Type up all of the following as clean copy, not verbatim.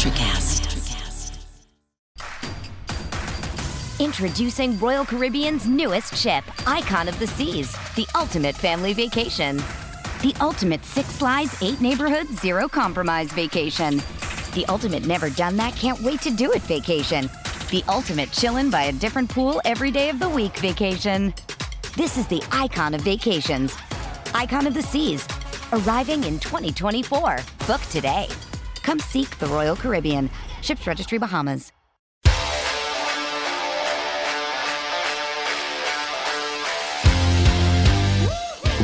Electricast. Introducing Royal Caribbean's newest ship, Icon of the Seas, the ultimate family vacation. The ultimate 6 slides, 8 neighborhoods, 0 compromise vacation. The ultimate never done that, can't wait to do it vacation. The ultimate chillin' by a different pool every day of the week vacation. This is the Icon of vacations. Icon of the Seas, arriving in 2024. Book today. Come seek the Royal Caribbean. Ships Registry, Bahamas.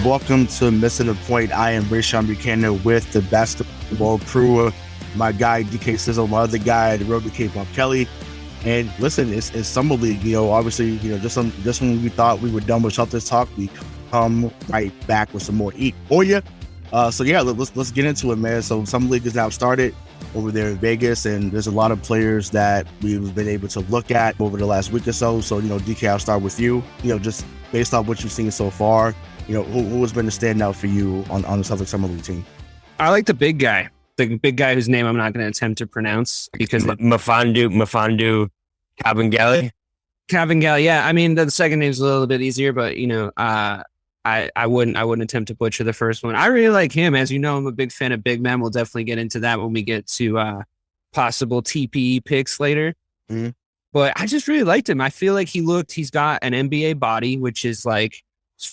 Welcome to Missing the Point. I am Rayshawn Buchanan with the basketball crew. My guy, DK Sizzle, my other guy, the road to Cape Bob Kelly. And listen, it's Summer League. Obviously, just when we thought we were done with Celtics talk, we come right back with some more heat for you. Let's get into it, man. So Summer League is now started over there in Vegas, and there's a lot of players that we've been able to look at over the last week or so. So, DK, I'll start with you. Just based on what you've seen so far, who has been the standout for you on the Celtics Summer League team? I like the big guy whose name I'm not going to attempt to pronounce because Mfiondu Kabengele. Kabengele, yeah. I mean, the second name's a little bit easier, but I wouldn't attempt to butcher the first one. I really like him. As you know, I'm a big fan of big men. We'll definitely get into that when we get to possible TPE picks later. Mm-hmm. But I just really liked him. I feel like he's got an NBA body, which is like,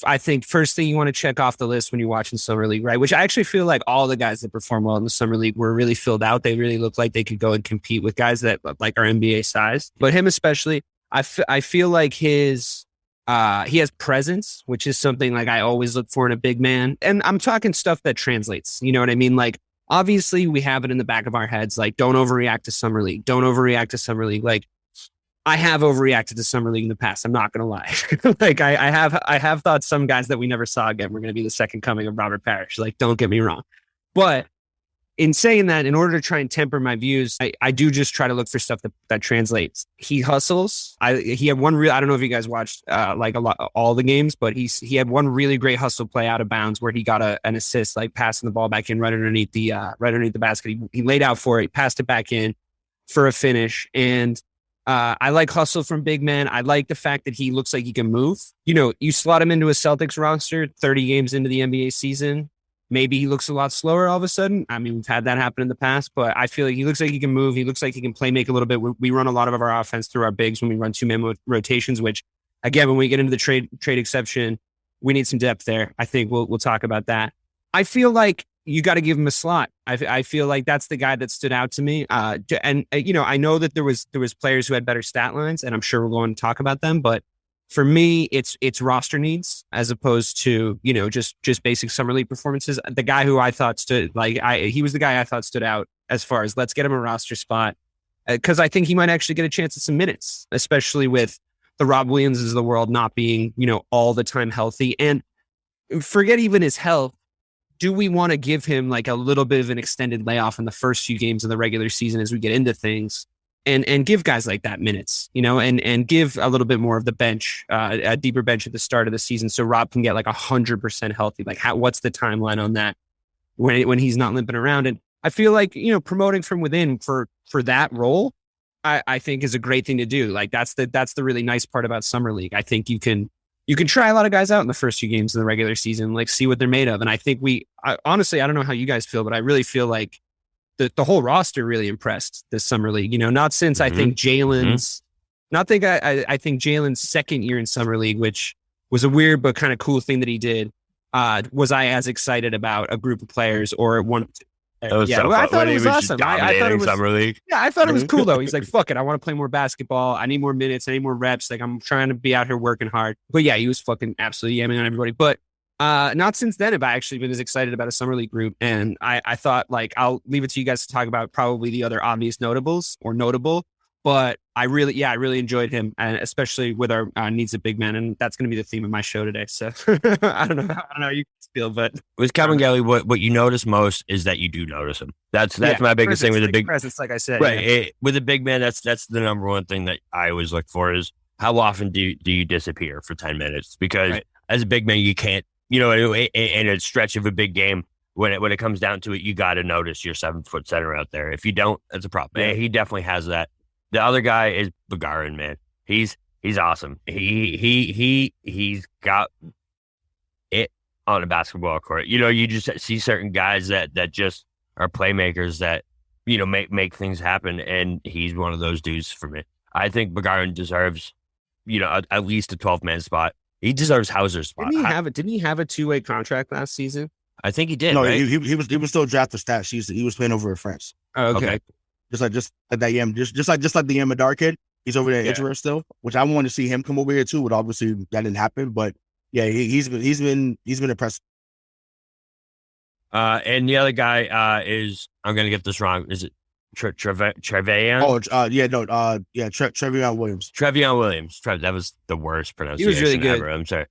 I think first thing you want to check off the list when you're watching Summer League, right? Which I actually feel like all the guys that perform well in the Summer League were really filled out. They really look like they could go and compete with guys that like are NBA size. But him especially, I feel like he has presence, which is something like I always look for in a big man. And I'm talking stuff that translates. You know what I mean? Like, obviously we have it in the back of our heads. Like, don't overreact to Summer League. Don't overreact to Summer League. Like, I have overreacted to Summer League in the past. I'm not going to lie. Like I have thought some guys that we never saw again were going to be the second coming of Robert Parrish. Like, don't get me wrong. But in saying that, in order to try and temper my views, I do just try to look for stuff that translates. He hustles. He had one I don't know if you guys watched all the games, but he had one really great hustle play out of bounds where he got an assist, like passing the ball back in right underneath the basket. He laid out for it, he passed it back in for a finish. And I like hustle from big men. I like the fact that he looks like he can move. You slot him into a Celtics roster 30 games into the NBA season. Maybe he looks a lot slower all of a sudden. I mean, we've had that happen in the past, but I feel like he looks like he can move. He looks like he can play make a little bit. We run a lot of our offense through our bigs when we run 2-man rotations, which, again, when we get into the trade exception, we need some depth there. I think we'll talk about that. I feel like you got to give him a slot. I feel like that's the guy that stood out to me. I know that there was players who had better stat lines, and I'm sure we're going to talk about them. But for me, it's roster needs as opposed to just basic Summer League performances. The guy who I thought he was the guy I thought stood out as far as let's get him a roster spot because I think he might actually get a chance at some minutes, especially with the Rob Williamses of the world not being all the time healthy. And forget even his health. Do we want to give him like a little bit of an extended layoff in the first few games of the regular season as we get into things and give guys like that minutes, and give a little bit more of the bench, a deeper bench at the start of the season so Rob can get like 100% healthy? Like what's the timeline on that when he's not limping around? And I feel like, promoting from within for that role, I think is a great thing to do. Like that's the really nice part about Summer League. I think you can try a lot of guys out in the first few games of the regular season, like see what they're made of. And I think honestly, I don't know how you guys feel, but I really feel like the whole roster really impressed this Summer League. Not since I think Jalen's, I think Jalen's second year in Summer League, which was a weird but kind of cool thing that he did. Was I as excited about a group of players or one? I thought it was awesome. I thought it was Summer League. Yeah, I thought it was cool though. He's like, fuck it, I want to play more basketball. I need more minutes. I need more reps. Like I'm trying to be out here working hard. But yeah, he was fucking absolutely yamming on everybody. But not since then have I actually been as excited about a Summer League group. And I thought like I'll leave it to you guys to talk about probably the other obvious notables or notable. But I really enjoyed him, and especially with our needs of big men, and that's going to be the theme of my show today. So I don't know how you feel, but with Kabengele, what you notice most is that you do notice him. That's my biggest thing with the big presence, like I said. Right, with a big man, that's the number one thing that I always look for is how often do you disappear for 10 minutes? Because as a big man, you can't, in a stretch of a big game, when it comes down to it, you got to notice your 7-foot center out there. If you don't, that's a problem. Yeah. He definitely has that. The other guy is Buchanan, man. He's awesome. He's got it on a basketball court. You just see certain guys that just are playmakers that, make things happen. And he's one of those dudes for me. I think Buchanan deserves, at least a 12-man spot. He deserves Hauser's spot. Didn't he have a 2-way contract last season? I think he did. No, right? he was still drafted stats. He was playing over in France. Oh, okay. Just like that just like the Amadar kid. He's over there in Israel still, which I want to see him come over here too. But obviously that didn't happen. But yeah, he's been impressive. And the other guy is, I'm gonna get this wrong. Is it Trevion? Trevion Williams. Trevion Williams. That was the worst pronunciation. He was really good. Ever. I'm sorry.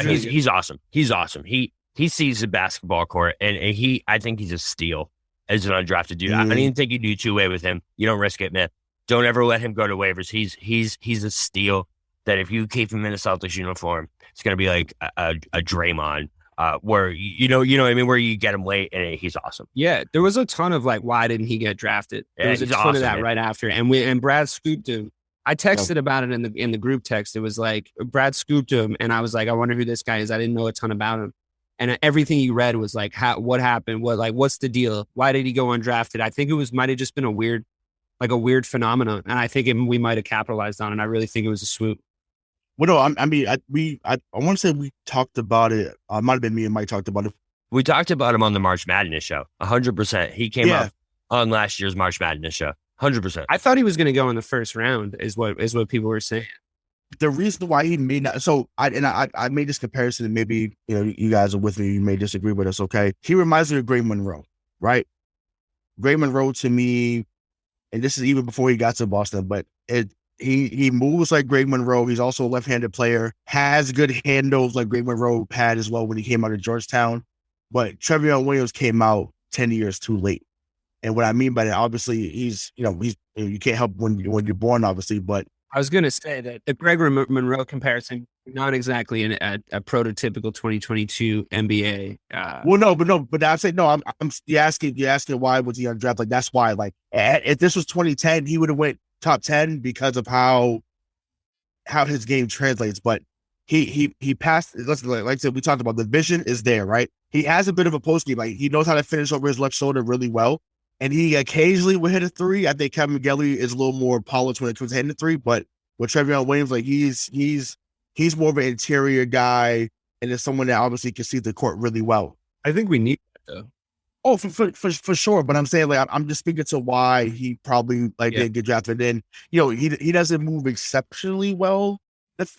He's awesome. He's awesome. He sees the basketball court, and I think he's a steal as an undrafted dude. I didn't think you do 2-way with him. You don't risk it, man. Don't ever let him go to waivers. He's a steal that if you keep him in a Celtics uniform, it's gonna be like a Draymond. Where you know what I mean, where you get him late and he's awesome. Yeah, there was a ton of why didn't he get drafted? There was a ton of that right after, and Brad scooped him. I texted about it in the group text. It was like Brad scooped him, and I was like, I wonder who this guy is. I didn't know a ton about him, and everything he read was like, what happened? What's the deal? Why did he go undrafted? I think it might have just been a weird phenomenon, and I think we might have capitalized on it. I really think it was a swoop. Well, no, I want to say we talked about it. It might have been me and Mike talked about it. We talked about him on the March Madness show. 100%. He came up on last year's March Madness show. 100%. I thought he was going to go in the first round. Is what people were saying. The reason why he may not. So I made this comparison, and maybe you guys are with me. You may disagree with us. Okay, he reminds me of Greg Monroe, right? Greg Monroe to me, and this is even before he got to Boston, but He moves like Greg Monroe. He's also a left-handed player, has good handles like Greg Monroe had as well when he came out of Georgetown. But Trevion Williams came out 10 years too late. And what I mean by that, obviously, he's you can't help when you're born, obviously. But I was going to say that the Greg Monroe comparison, not exactly a prototypical 2022 NBA. But I say no. I'm you asking why was he undrafted? Like that's why. Like if this was 2010, he would have went top 10 because of how his game translates. But he passed. Listen, like I said, we talked about the vision is there, right? He has a bit of a post game. Like he knows how to finish over his left shoulder really well, and he occasionally will hit a three. I think Kevin McGilly is a little more polished when it comes to hitting the three, but with Trevion Williams, like he's more of an interior guy, and is someone that obviously can see the court really well. I think we need that though. Oh, for sure. But I'm saying, like, I'm just speaking to why he probably didn't get drafted. And he doesn't move exceptionally well.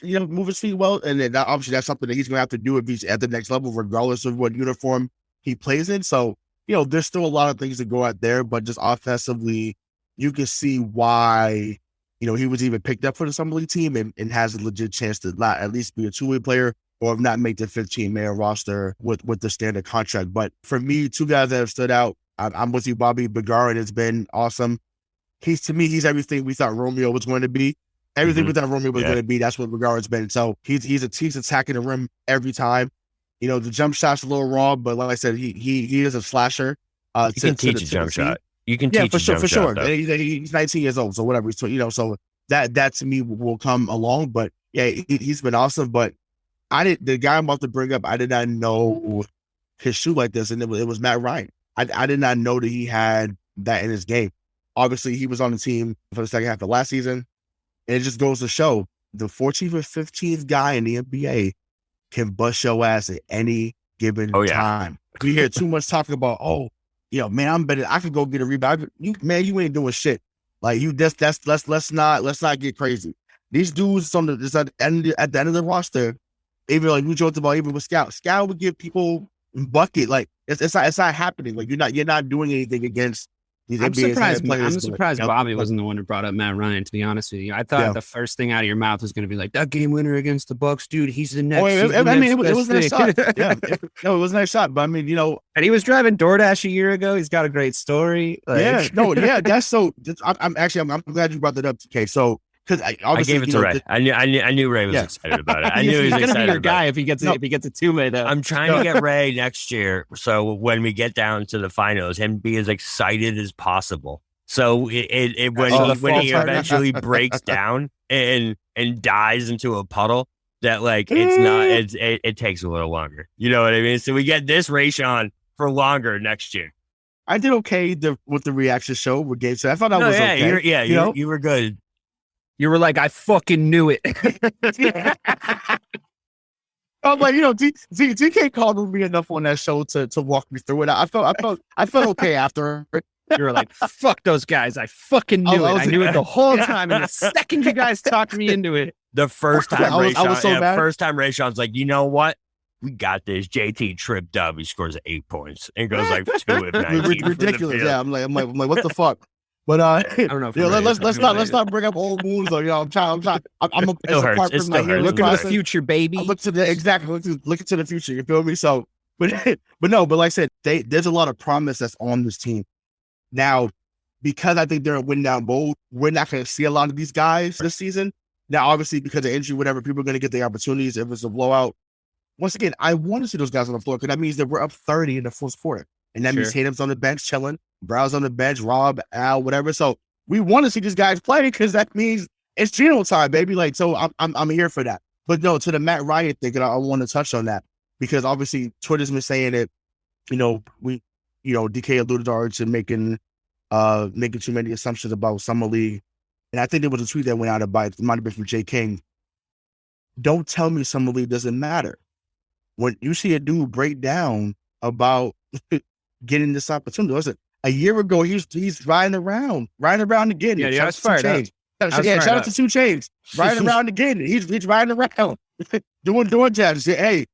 Move his feet well, and then obviously that's something that he's going to have to do if he's at the next level, regardless of what uniform he plays in. So there's still a lot of things to go out there, but just offensively, you can see why he was even picked up for the summer league team and has a legit chance to not at least be a 2-way player, or if not make the 15-man roster with the standard contract. But for me, two guys that have stood out, I'm with you, Bobby. Buchanan has been awesome. He's everything we thought Romeo was going to be. Everything we thought Romeo was going to be, that's what Buchanan been. So he's attacking the rim every time. The jump shot's a little wrong, but like I said, he is a slasher. You can teach a jump shot. You can teach for sure. Shot, he's 19 years old, so whatever. So so that to me will come along. But yeah, he's been awesome. But the guy I'm about to bring up, I did not know his shoe like this, and it was Matt Ryan. I did not know that he had that in his game. Obviously, he was on the team for the second half of last season, and it just goes to show the 14th or 15th guy in the NBA can bust your ass at any given time. We hear too much talking about, man, I'm better. I could go get a rebound. You ain't doing shit. Like let's not get crazy. These dudes at the end of the roster. Even like we joked about, even with Scout would give people bucket. Like it's not happening. Like you're not doing anything against these NBA players. I'm surprised Bobby wasn't the one who brought up Matt Ryan. To be honest with you, I thought the first thing out of your mouth was going to be like that game winner against the Bucks, dude. He's the next. It was a nice shot. Yeah, it was a nice shot. But I mean, and he was driving DoorDash a year ago. He's got a great story. That's so. I'm glad you brought that up. Okay, so because I gave it to Ray. I knew Ray was excited about it. I knew he was gonna be your guy if he gets a two-way though. I'm trying to get Ray next year, so when we get down to the finals, him be as excited as possible. So when he eventually breaks down and dies into a puddle, that like it takes a little longer. You know what I mean? So we get this Rayshawn for longer next year. I did okay with the reaction show with Gabe. So I thought that was okay. You were good. You were like, I fucking knew it. I'm like, DK called me enough on that show to walk me through it. I felt okay after. You were like, fuck those guys. I fucking knew it. I knew it the whole time. And the second you guys talked me into it. The first time first time Rayshawn's like, you know what? We got this. JT tripped up. He scores 8 points and goes like 2 of 19. Ridiculous. Yeah, I'm like, what the fuck? But I don't know. Let's not bring up old wounds. Though, I'm trying. I'm a part person. Look at the future, baby. Look to the future. You feel me? So, but like I said, there's a lot of promise that's on this team now, because I think they're a win down bowl. We're not going to see a lot of these guys this season. Now, obviously, because of injury, whatever, people are going to get the opportunities if it's a blowout. Once again, I want to see those guys on the floor because that means that we're up 30 in the fourth quarter. And that means Tatum's on the bench chilling, Brow's on the bench, Rob, Al, whatever. So we want to see these guys play because that means it's Geno time, baby. Like, so I'm here for that. But no, to the Matt Ryan thing, and I want to touch on that because obviously Twitter's been saying it. DK alluded to making too many assumptions about Summer League. And I think there was a tweet that went out about it might have been from Jay King. Don't tell me Summer League doesn't matter. When you see a dude break down about getting this opportunity, listen, a year ago he's riding around again. Yeah, that's fired up. Shout out to 2 Chainz, riding around again. He's riding around, doing jabs. Hey,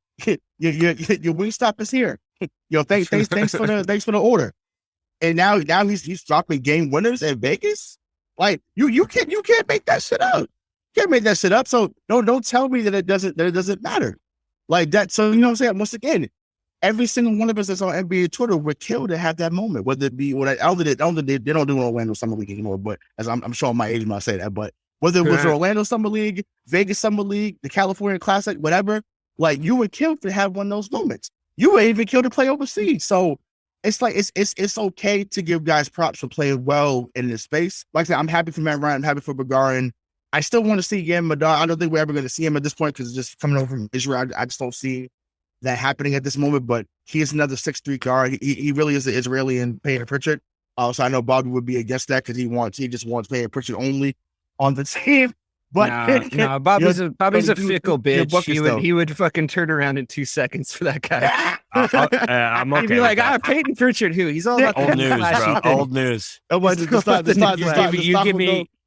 your wing stop is here. Thanks for the order. And now he's dropping game winners in Vegas. Like you can't make that shit up. You can't make that shit up. So don't tell me that it doesn't matter. Like that. So you know what I'm saying? Once again, every single one of us that's on NBA Twitter, we're killed to have that moment. Whether it be they don't do Orlando Summer League anymore, but as I'm showing my age when I say that, but whether it was Orlando Summer League, Vegas Summer League, the California Classic, whatever, like you were killed to have one of those moments. You were even killed to play overseas. So it's like it's okay to give guys props for playing well in this space. Like I said, I'm happy for Matt Ryan, I'm happy for Bulgarin. I still want to see Yam Madar. I don't think we're ever going to see him at this point because it's just coming over from Israel. I just don't see that happening at this moment, but he is another 6'3" guard. He really is an Israeli and Payne Pritchard. So I know Bobby would be against that because he just wants Payne Pritchard only on the team. But Bobby's a fickle bitch. He would fucking turn around in 2 seconds for that guy. I'm okay. He'd be like, Payton Pritchard, who? He's all about old news, bro. Old news. The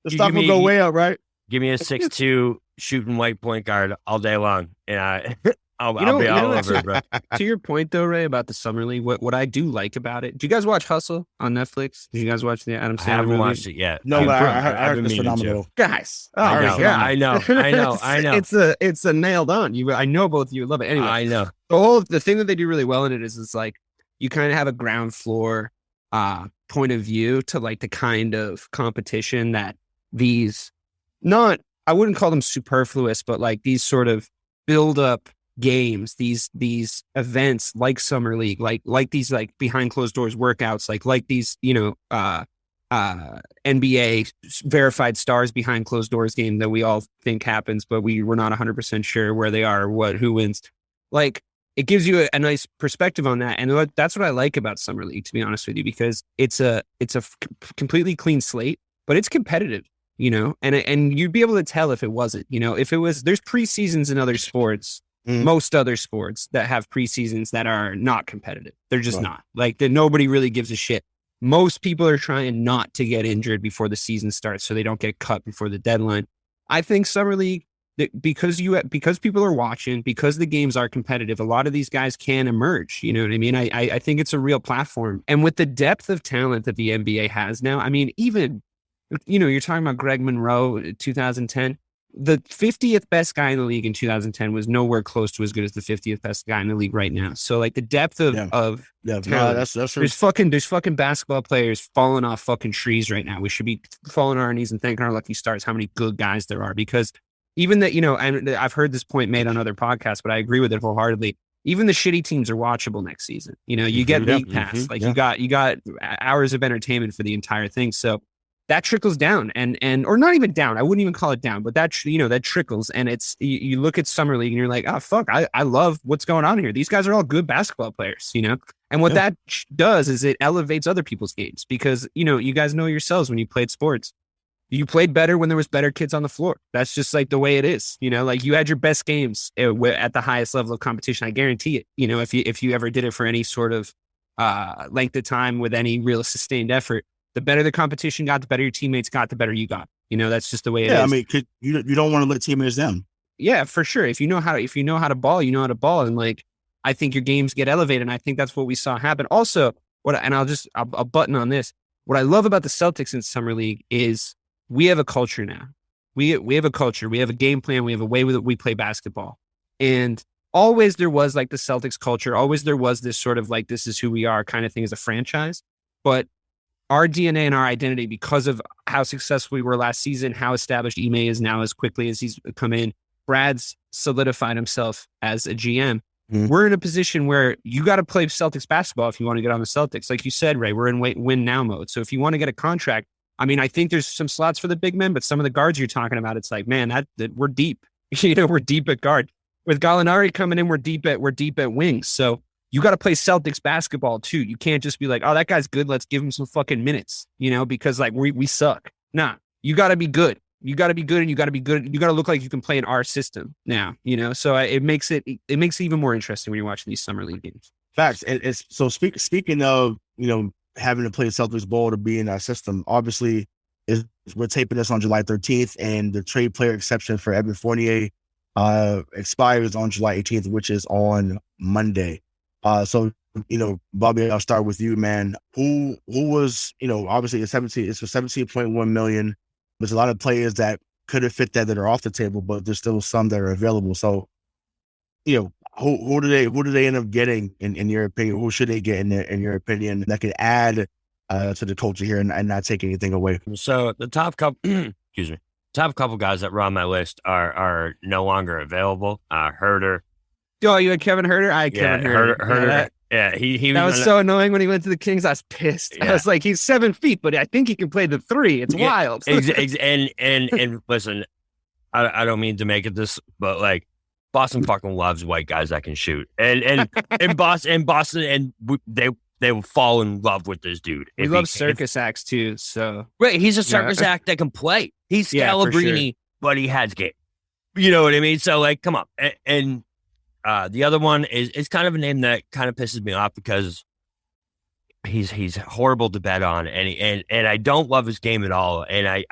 stock will go way up, right? Give me a 6'2" shooting white point guard all day long, and I'll be all over it, bro. To your point, though, Ray, about the Summer League, what I do like about it, do you guys watch Hustle on Netflix? Did you guys watch the Adam Sandler I haven't movie? watched it yet. No, but I heard it's phenomenal. Guys. I know. It's a nailed on. I know both of you love it. Anyway, I know. The thing that they do really well in it is like you kind of have a ground floor point of view to like the kind of competition that these I wouldn't call them superfluous, but like these sort of build up games, these events like Summer League, like these like behind closed doors workouts, like these, NBA verified stars behind closed doors game that we all think happens, but we're not 100% sure where they are or who wins. Like it gives you a nice perspective on that. And that's what I like about Summer League, to be honest with you, because it's a completely clean slate, but it's competitive. And you'd be able to tell if it wasn't, if it was, there's preseasons in other sports, most other sports that have preseasons that are not competitive. They're just not like that. Nobody really gives a shit. Most people are trying not to get injured before the season starts so they don't get cut before the deadline. I think Summer League, because people are watching, because the games are competitive, a lot of these guys can emerge. You know what I mean? I think it's a real platform. And with the depth of talent that the NBA has now, I mean, even, you're talking about Greg Monroe, 2010. the 50th best guy in the league in 2010 was nowhere close to as good as the 50th best guy in the league right now. So like the depth of talent, no, that's true. there's fucking basketball players falling off fucking trees right now. We should be falling on our knees and thanking our lucky stars how many good guys there are, because even that, and I've heard this point made on other podcasts, but I agree with it wholeheartedly. Even the shitty teams are watchable next season. You get league pass, you got hours of entertainment for the entire thing. So that trickles down and or not even down. I wouldn't even call it down, but that trickles. And it's, you look at summer league and you're like, oh fuck, I love what's going on here. These guys are all good basketball players, and what that does is it elevates other people's games, because, you guys know yourselves, when you played sports, you played better when there was better kids on the floor. That's just like the way it is, like you had your best games at the highest level of competition. I guarantee it. If you ever did it for any sort of length of time with any real sustained effort, the better the competition got, the better your teammates got, the better you got. That's just the way it is. Yeah, I mean, you don't want to let teammates down. Yeah, for sure. If you know how to ball, you know how to ball, and like I think your games get elevated, and I think that's what we saw happen. Also, I'll button on this. What I love about the Celtics in summer league is we have a culture now. We have a culture. We have a game plan. We have a way that we play basketball, and always there was like the Celtics culture. Always there was this sort of like, this is who we are kind of thing as a franchise, but our DNA and our identity, because of how successful we were last season, how established Ime is now as quickly as he's come in, Brad's solidified himself as a GM. We're in a position where you got to play Celtics basketball if you want to get on the Celtics. Like you said, Ray, we're in win now mode. So if you want to get a contract, I mean, I think there's some slots for the big men, but some of the guards you're talking about, it's like, man, that we're deep. We're deep at guard. With Gallinari coming in, we're deep at wings. So you got to play Celtics basketball too. You can't just be like, oh, that guy's good, let's give him some fucking minutes, because like we suck. Nah, you got to be good. You got to be good, and you got to be good. You got to look like you can play in our system now, So it makes it even more interesting when you're watching these summer league games. Facts. And it's so speaking of, having to play Celtics ball to be in our system, obviously we're taping this on July 13th, and the trade player exception for Evan Fournier expires on July 18th, which is on Monday. So, Bobby, I'll start with you, man. Who was, obviously it's for $17.1 million. There's a lot of players that could have fit that are off the table, but there's still some that are available. So, who do they end up getting in your opinion? Who should they get in your opinion that could add to the culture here and not take anything away? So the top couple, top couple guys that were on my list are no longer available. Herder. Oh, you had Kevin Herder? I had Kevin Herder. Herder. Yeah, he was so annoying when he went to the Kings. I was pissed. Yeah. I was like, he's 7 feet, but I think he can play the three. It's wild. And listen, I don't mean to make it this, but like Boston fucking loves white guys that can shoot, and Boston, and they will fall in love with this dude. We love circus acts too. So right, he's a circus act that can play. He's Scalabrini, but he has game. You know what I mean? So like, come on, and the other one is kind of a name that kind of pisses me off because he's horrible to bet on, and I don't love his game at all. And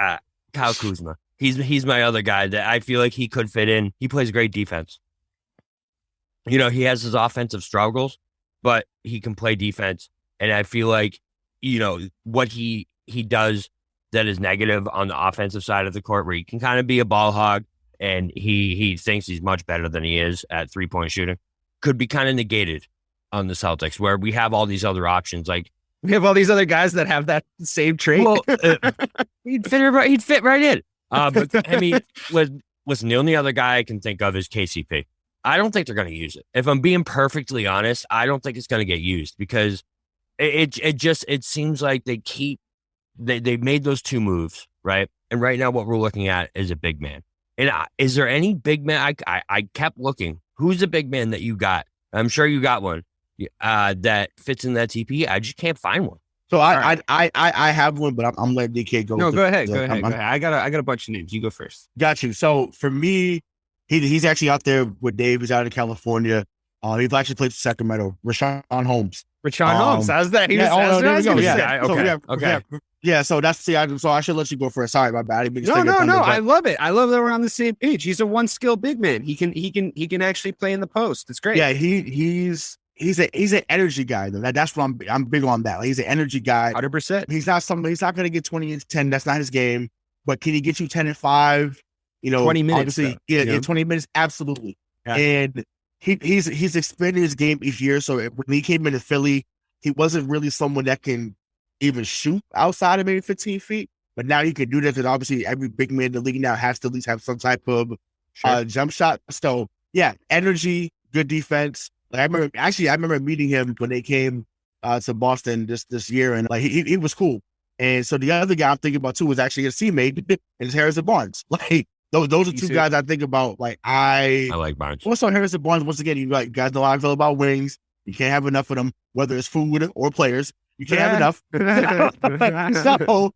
Kyle Kuzma, he's my other guy that I feel like he could fit in. He plays great defense. He has his offensive struggles, but he can play defense, and I feel like what he does that is negative on the offensive side of the court, where he can kind of be a ball hog. And he thinks he's much better than he is at 3-point shooting, could be kind of negated on the Celtics, where we have all these other options. Like we have all these other guys that have that same trait. Well, he'd fit right in. But I mean, listen, the only other guy I can think of is KCP. I don't think they're going to use it. If I'm being perfectly honest, I don't think it's going to get used because it seems like they made those two moves, right? And right now what we're looking at is a big man. And is there any big man? I kept looking. Who's the big man that you got? I'm sure you got one that fits in that TP. I just can't find one. So I have one, but I'm letting DK go. No, go ahead. Go ahead. I got a bunch of names. You go first. Got you. So for me, he's actually out there with Dave. He's out in California. He's actually played for Sacramento. Rayshawn Holmes. How's that? Yeah, so that's so I should let you go first. Sorry, my bad. No. I love it. I love that we're on the same page. He's a one skill big man. He can actually play in the post. It's great. Yeah, he's an energy guy though. That's what I'm big on that. Like, he's an energy guy. 100%. He's not going to get 20 and 10. That's not his game. But can he get you 10 and 5? 20 minutes. Obviously, in 20 minutes, absolutely. Yeah. And he's expanded his game each year. So when he came into Philly, he wasn't really someone that can even shoot outside of maybe 15 feet. But now he can do that. And obviously, every big man in the league now has to at least have some type of jump shot. So yeah, energy, good defense. Like I remember meeting him when they came to Boston this year, and like he was cool. And so the other guy I'm thinking about too was actually a teammate, and it's Harrison Barnes. Like those are two guys I think about. Like I like Barnes. Also, Harrison Barnes, once again, you guys know how I feel about wings. You can't have enough of them, whether it's food or players. You can't have enough. So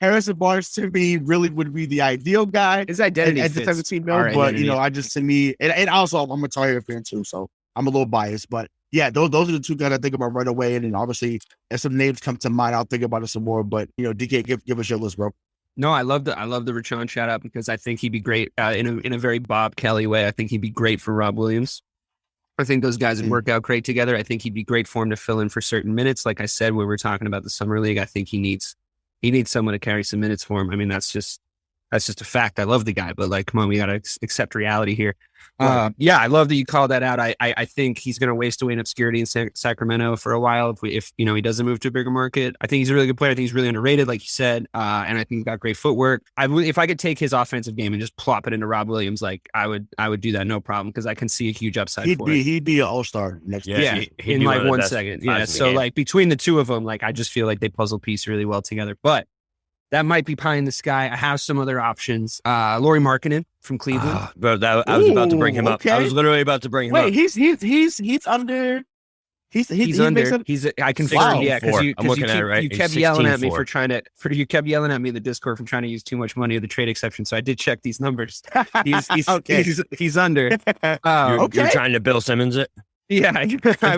Harrison Barnes to me really would be the ideal guy. His identity at the 17 mil, but I just to me, and also I'm a Tar Heel fan too, so I'm a little biased. But yeah, those are the two guys I think about right away. And then obviously, as some names come to mind, I'll think about it some more. But DK, give us your list, bro. No, I love the Rayshawn shout out because I think he'd be great in a very Bob Kelly way. I think he'd be great for Rob Williams. I think those guys would work out great together. I think he'd be great for him to fill in for certain minutes. Like I said, when we're talking about the summer league, I think he needs someone to carry some minutes for him. I mean, that's just a fact. I love the guy, but like, come on, we got to accept reality here. Yeah, I love that you called that out. I think he's going to waste away in obscurity in Sacramento for a while if he doesn't move to a bigger market. I think he's a really good player. I think he's really underrated, like you said, and I think he's got great footwork. If I could take his offensive game and just plop it into Rob Williams, like I would do that no problem because I can see a huge upside for it. He'd be an all-star next year. Yeah, in like 1 second. Yeah, so like between the two of them, like I just feel like they puzzle piece really well together. But that might be pie in the sky. I have some other options. Lauri Markkanen from Cleveland. Bro, I was about to bring him up. I was literally about to bring him up. Wait, he's under. He's under. I confirmed. Yeah, because you kept yelling at me you kept yelling at me in the Discord for trying to use too much money of the trade exception. So I did check these numbers. He's under. You're trying to Bill Simmons it. Yeah, I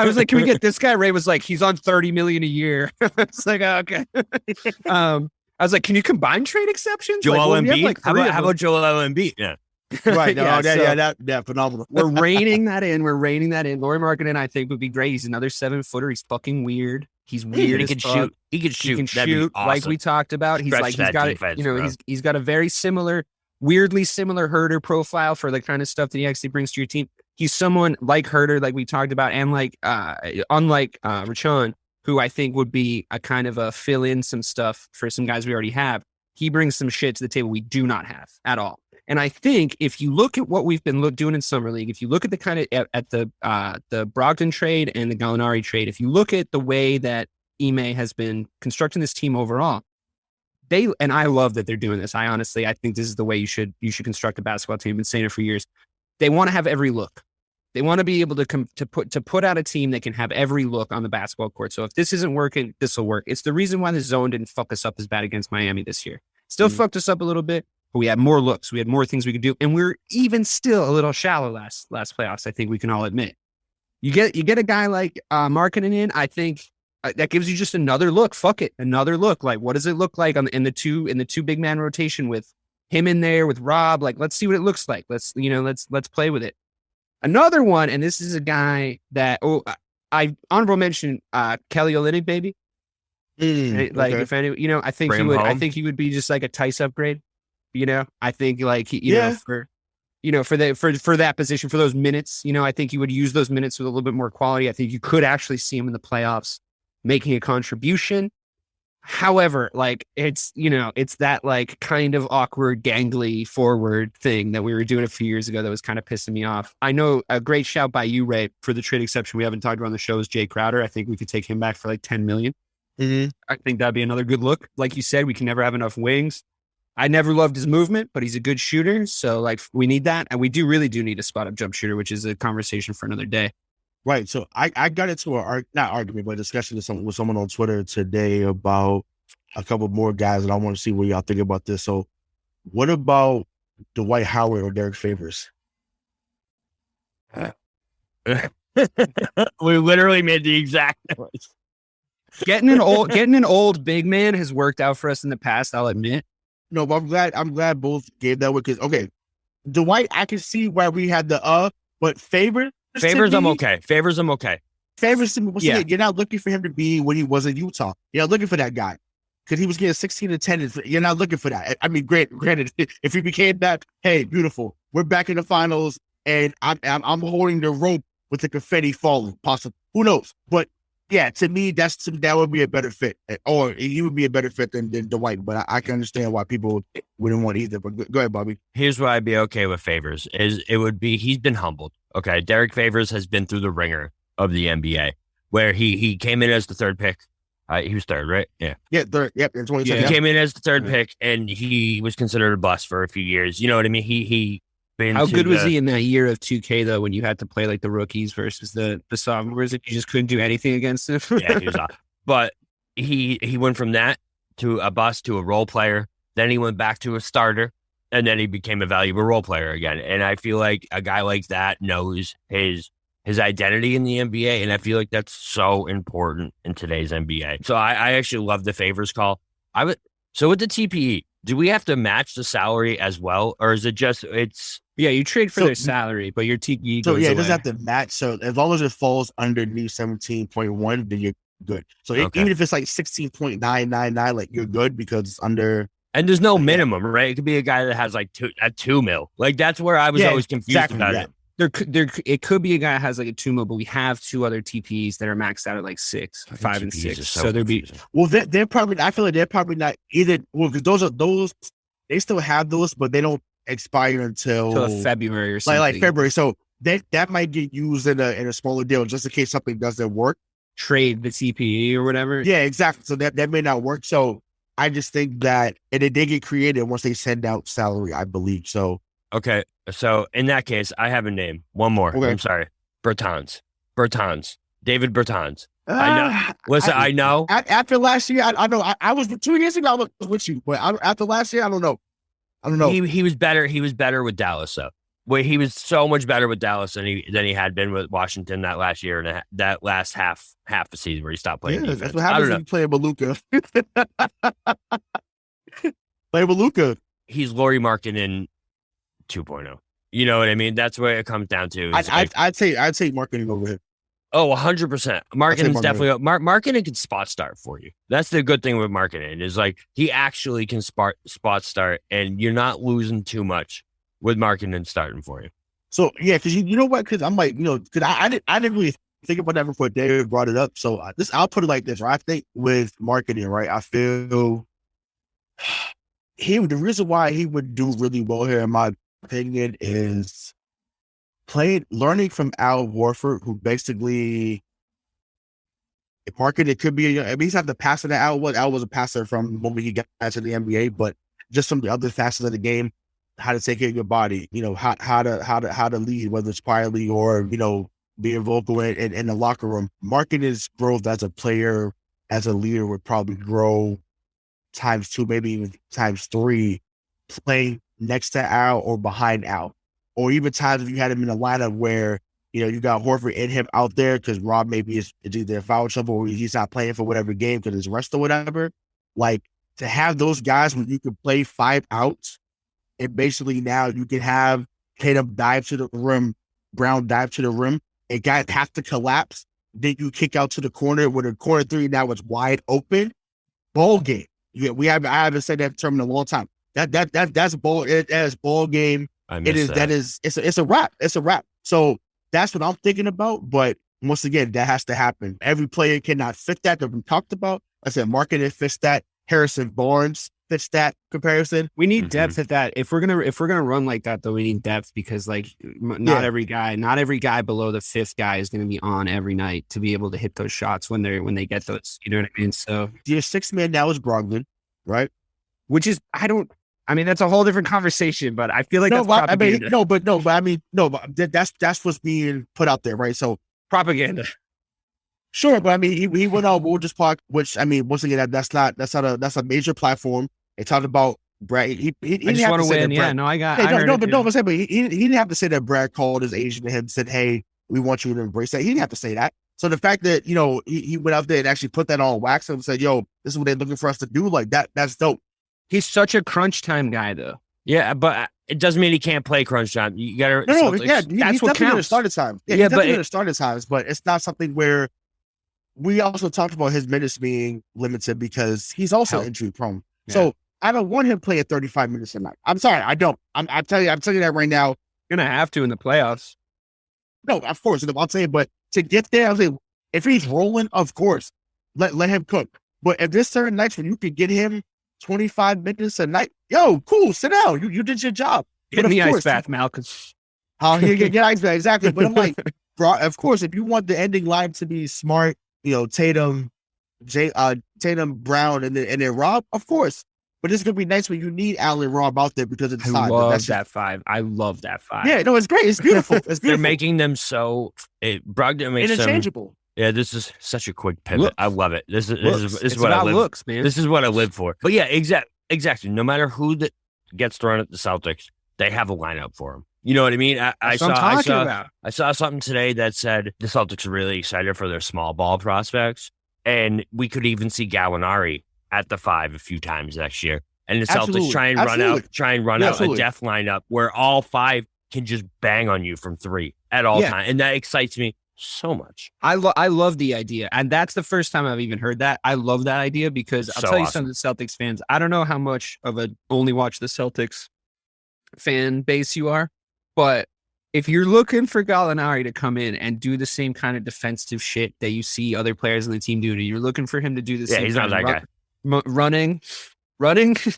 was like, can we get this guy? Ray was like, he's on $30 million a year. It's like, oh, okay. I was like, can you combine trade exceptions? Joel Embiid? How about Joel Embiid? Yeah. Right. Yeah, phenomenal. We're reining that in. Lauri Markkanen, I think, would be great. He's another 7-footer. He's fucking weird. He's weird. He can shoot. He can shoot awesome. Like we talked about. He's got a very weirdly similar Herder profile for the kind of stuff that he actually brings to your team. He's someone like Herder, like we talked about, and like unlike Rayshawn, who I think would be a kind of a fill in some stuff for some guys we already have. He brings some shit to the table we do not have at all. And I think if you look at what we've been doing in summer league, if you look at the kind of at the Brogdon trade and the Gallinari trade, if you look at the way that Ime has been constructing this team overall, and I love that they're doing this. I think this is the way you should construct a basketball team. I've been saying it for years. They want to have every look. They want to be able to put out a team that can have every look on the basketball court. So if this isn't working, this will work. It's the reason why the zone didn't fuck us up as bad against Miami this year. Still fucked us up a little bit, but we had more looks. We had more things we could do, and we're even still a little shallow last playoffs. I think we can all admit. You get a guy like Markkanen in. I think that gives you just another look. Fuck it, another look. Like, what does it look like in the two big man rotation with him in there with Rob? Like, let's see what it looks like. Let's play with it. Another one, and this is a guy that I honorable mention Kelly Olynyk, baby. Like, if any, I think he would be just like a Tice upgrade. I think like for that position, for those minutes, I think you would use those minutes with a little bit more quality. I think you could actually see him in the playoffs making a contribution. However, like it's that like kind of awkward, gangly forward thing that we were doing a few years ago that was kind of pissing me off. I know a great shout by you, Ray, for the trade exception we haven't talked about on the show is Jay Crowder. I think we could take him back for like $10 million. Mm-hmm. I think that'd be another good look. Like you said, we can never have enough wings. I never loved his movement, but he's a good shooter. So like we need that. And we really do need a spot up jump shooter, which is a conversation for another day. Right. So I got into not argument, but a discussion with someone on Twitter today about a couple more guys, and I want to see what y'all think about this. So what about Dwight Howard or Derek Favors? We literally made the exact noise. Getting an old big man has worked out for us in the past, I'll admit. No, but I'm glad both gave that one because Dwight, I can see why we had but Favors I'm okay. Favors, you're not looking for him to be what he was in Utah. You're not looking for that guy. because he was getting 16 to 10. You're not looking for that. I mean, granted, if he became that, hey, beautiful. We're back in the finals, and I'm holding the rope with the confetti falling. Possible. Who knows? But yeah, to me, that would be a better fit, or he would be a better fit than Dwight. But I can understand why people wouldn't want either. But go ahead, Bobby. Here's why I'd be okay with Favors is it would be he's been humbled. Okay, Derek Favors has been through the ringer of the NBA, where he came in as the third pick. He was third, right? Yeah. Yeah, third. Yep. In 2010. He came in as the third pick, and he was considered a bust for a few years. You know what I mean? He. How good was he in that year of 2K though, when you had to play like the rookies versus the sophomores, and you just couldn't do anything against him? Yeah, he was off. But he went from that to a bust to a role player. Then he went back to a starter, and then he became a valuable role player again. And I feel like a guy like that knows his identity in the NBA, and I feel like that's so important in today's NBA. So I actually love the Favors call. So with the TPE, do we have to match the salary as well, or is it just Yeah, you trade for their salary, but your TPE goes it away. doesn't have to match. So as long as it falls underneath 17.1, then you're good. So even if it's like 16.999, like you're good because it's under. And there's no minimum, right? It could be a guy that has like $2 million. Like that's where I was always confused about it. It could be a guy that has like a 2 mil, but we have 2 other TPs that are maxed out at like 5 and 6. So there'd be they're probably. I feel like they're probably not either. Well, because those they still have those, but they don't expire until February or something. Like February. So that might get used in a smaller deal just in case something doesn't work. Trade the TPE or whatever. Yeah, exactly. So that may not work. So I just think that and they get created once they send out salary. I believe so. Okay. So in that case, I have a name. One more. Okay. I'm sorry. Bertans. David Bertans. I know. Listen, I know. After last year, I know. I was 2 years ago. I was with you, but after last year, I don't know. He was better. He was better with Dallas, though. Well, he was so much better with Dallas than he had been with Washington that last year and that last half the season where he stopped playing defense. That's what happens when you play Maluka. Play Maluka. He's Lauri Markkanen 2.0. You know what I mean? That's what it comes down to. I'd say Markkanen over him. Oh, 100%. Markkanen's definitely Markkanen can spot start for you. That's the good thing with Markkanen is like he actually can spot start, and you're not losing too much with Markkanen starting for you. So yeah, because you know what? Because I'm like because I didn't really think about that before David brought it up. So I'll put it like this. Right? I think with Markkanen, right? I feel the reason why he would do really well here, in my opinion, is learning from Al Horford, who basically Markkanen could be. I mean, he's not the passer that Al was. Al was a passer from the moment he got to the NBA, but just some of the other facets of the game, how to take care of your body, how to lead, whether it's quietly or being vocal in the locker room. Markkanen's growth as a player, as a leader, would probably grow ×2, maybe even ×3, playing next to Al or behind Al. Or even times if you had him in a lineup where, you got Horford and him out there because Rob maybe is either foul trouble or he's not playing for whatever game because it's rest or whatever. Like, to have those guys when you can play 5 outs, and basically now you can have Tatum dive to the rim, Brown dive to the rim, and guys have to collapse. Then you kick out to the corner with a corner 3 now it's wide open. Ball game. I haven't said that term in a long time. That's ball. That is ball game. It's a wrap. It's a wrap. So that's what I'm thinking about. But once again, that has to happen. Every player cannot fit that we talked about. I said Markkanen fits that. Harrison Barnes fits that comparison. We need depth at that. If we're gonna run like that, though, we need depth because not every guy below the 5th guy is gonna be on every night to be able to hit those shots when they get those. You know what I mean? So your 6th man now is Brogdon, right? Which is that's a whole different conversation, but I feel like that's propaganda. That's what's being put out there, right? So propaganda. Sure, but he went on Wolves Park, which once again, that's a major platform. They talked about Brad. He just want to win. Yeah, no, I got. But he didn't have to say that Brad called his agent to him and said, "Hey, we want you to embrace that." He didn't have to say that. So the fact that he went out there and actually put that on wax and said, "Yo, this is what they're looking for us to do," like that. That's dope. He's such a crunch time guy, though. Yeah, but it doesn't mean he can't play crunch time. You got to. That's what counts. Start at times. Yeah, he's definitely going to start at times, but it's not something where we also talked about his minutes being limited because he's also injury prone. Yeah. So I don't want him playing 35 minutes a night. I'm sorry, I don't. I'm telling you that right now. You're gonna have to in the playoffs. No, of course, I'm saying, but to get there, I'm saying, if he's rolling, of course, let him cook. But if there's certain nights when you could get him 25 minutes a night, yo, cool, sit down. You did your job. Get in the ice bath, Malcolm. How he get ice bath, exactly. But I'm like, bro, of course, if you want the ending line to be smart, Tatum, Brown, and then Rob, of course. But it's gonna be nice when you need Allen Rob out there because of the size. I love that five. I love that five. Yeah, no, it's great. It's beautiful. It's beautiful. They're making them so Brogdon makes interchangeable. Yeah, this is such a quick pivot. Looks. I love it. This is what about I live. Looks, man. This is what I live for. But yeah, exactly. No matter who gets thrown at the Celtics, they have a lineup for them. You know what I mean? I saw something today that said the Celtics are really excited for their small ball prospects, and we could even see Gallinari at the 5 a few times next year. And the Celtics try and run out a death lineup where all 5 can just bang on you from 3 at all times, and that excites me so much. I love the idea, and that's the first time I've even heard that. I love that idea because I'll tell you something, Celtics fans. I don't know how much of a only watch the Celtics fan base you are, but if you're looking for Gallinari to come in and do the same kind of defensive shit that you see other players in the team do, and you're looking for him to do the same. Yeah, he's not that guy. Running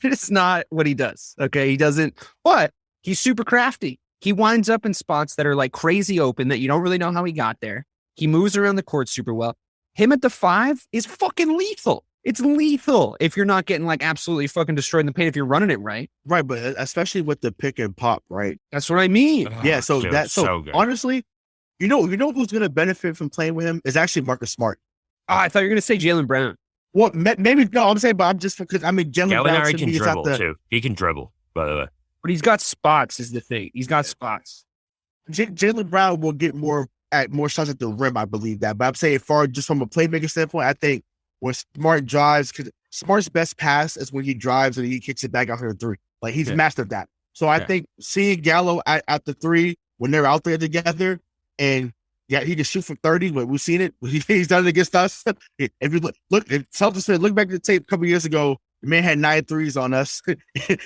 is not what he does. Okay, he doesn't. But he's super crafty. He winds up in spots that are like crazy open that you don't really know how he got there. He moves around the court super well. Him at the 5 is fucking lethal. It's lethal if you're not getting like absolutely fucking destroyed in the paint if you're running it right. Right, but especially with the pick and pop, right? That's what I mean. Yeah, so dude, that's so good. Honestly, you know who's gonna benefit from playing with him is actually Marcus Smart. Oh, I thought you were gonna say Jaylen Brown. Well, maybe no. I'm saying, but I'm just because Jaylen Brown to can me dribble too. He can dribble, by the way. But he's got spots. Is the thing. He's got spots. Jaylen Brown will get more shots at the rim. I believe that, but I'm saying, just from a playmaker standpoint, I think when Smart drives, because Smart's best pass is when he drives and he kicks it back out here 3. Like he's mastered that. So I think seeing Gallo at the 3 when they're out there together, and he can shoot from 30. But we've seen it. He's done it against us. If you if Celtics look back at the tape a couple years ago, the man had 9 threes on us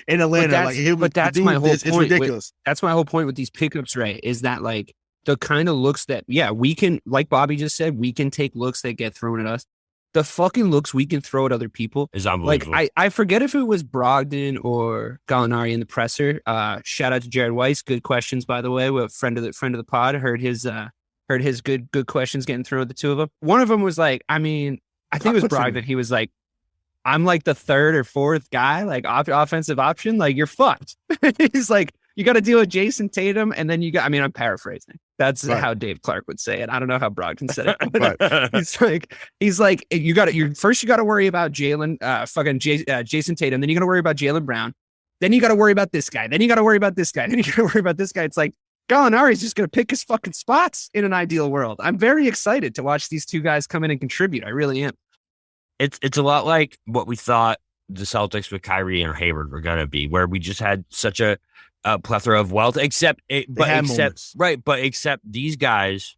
in Atlanta. But that's my whole point. It's ridiculous. That's my whole point with these pickups, right? Is that like the kind of looks that, we can, like Bobby just said, we can take looks that get thrown at us. The fucking looks we can throw at other people is unbelievable. Like I forget if it was Brogdon or Gallinari in the presser. Shout out to Jared Weiss. Good questions, by the way. We're a friend of the pod. Heard his good questions getting thrown at the two of them. One of them was like, I think it was Brogdon. He was like, I'm like the 3rd or 4th guy, like offensive option. Like you're fucked. He's like, you got to deal with Jason Tatum, and then you got. I'm paraphrasing. That's how Dave Clarke would say it. I don't know how Brogdon said it. But he's like, you got to worry about Jason Tatum. Then you got to worry about Jaylen Brown. Then you got to worry about this guy. Then you got to worry about this guy. Then you got to worry about this guy. It's like Gallinari is just going to pick his fucking spots in an ideal world. I'm very excited to watch these two guys come in and contribute. I really am. It's a lot like what we thought the Celtics with Kyrie and Hayward were going to be, where we just had such a plethora of wealth, except these guys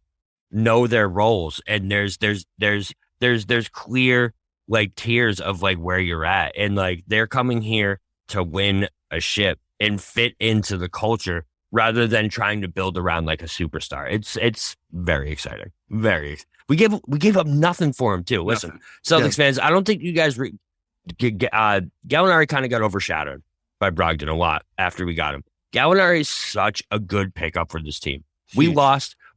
know their roles, and there's clear like tiers of like where you're at, and like they're coming here to win a ship and fit into the culture rather than trying to build around like a superstar. It's very exciting. We gave up nothing for him too. Listen, Celtics fans, I don't think you guys Gallinari kind of got overshadowed by Brogdon a lot after we got him. Gallinari is such a good pickup for this team. Huge.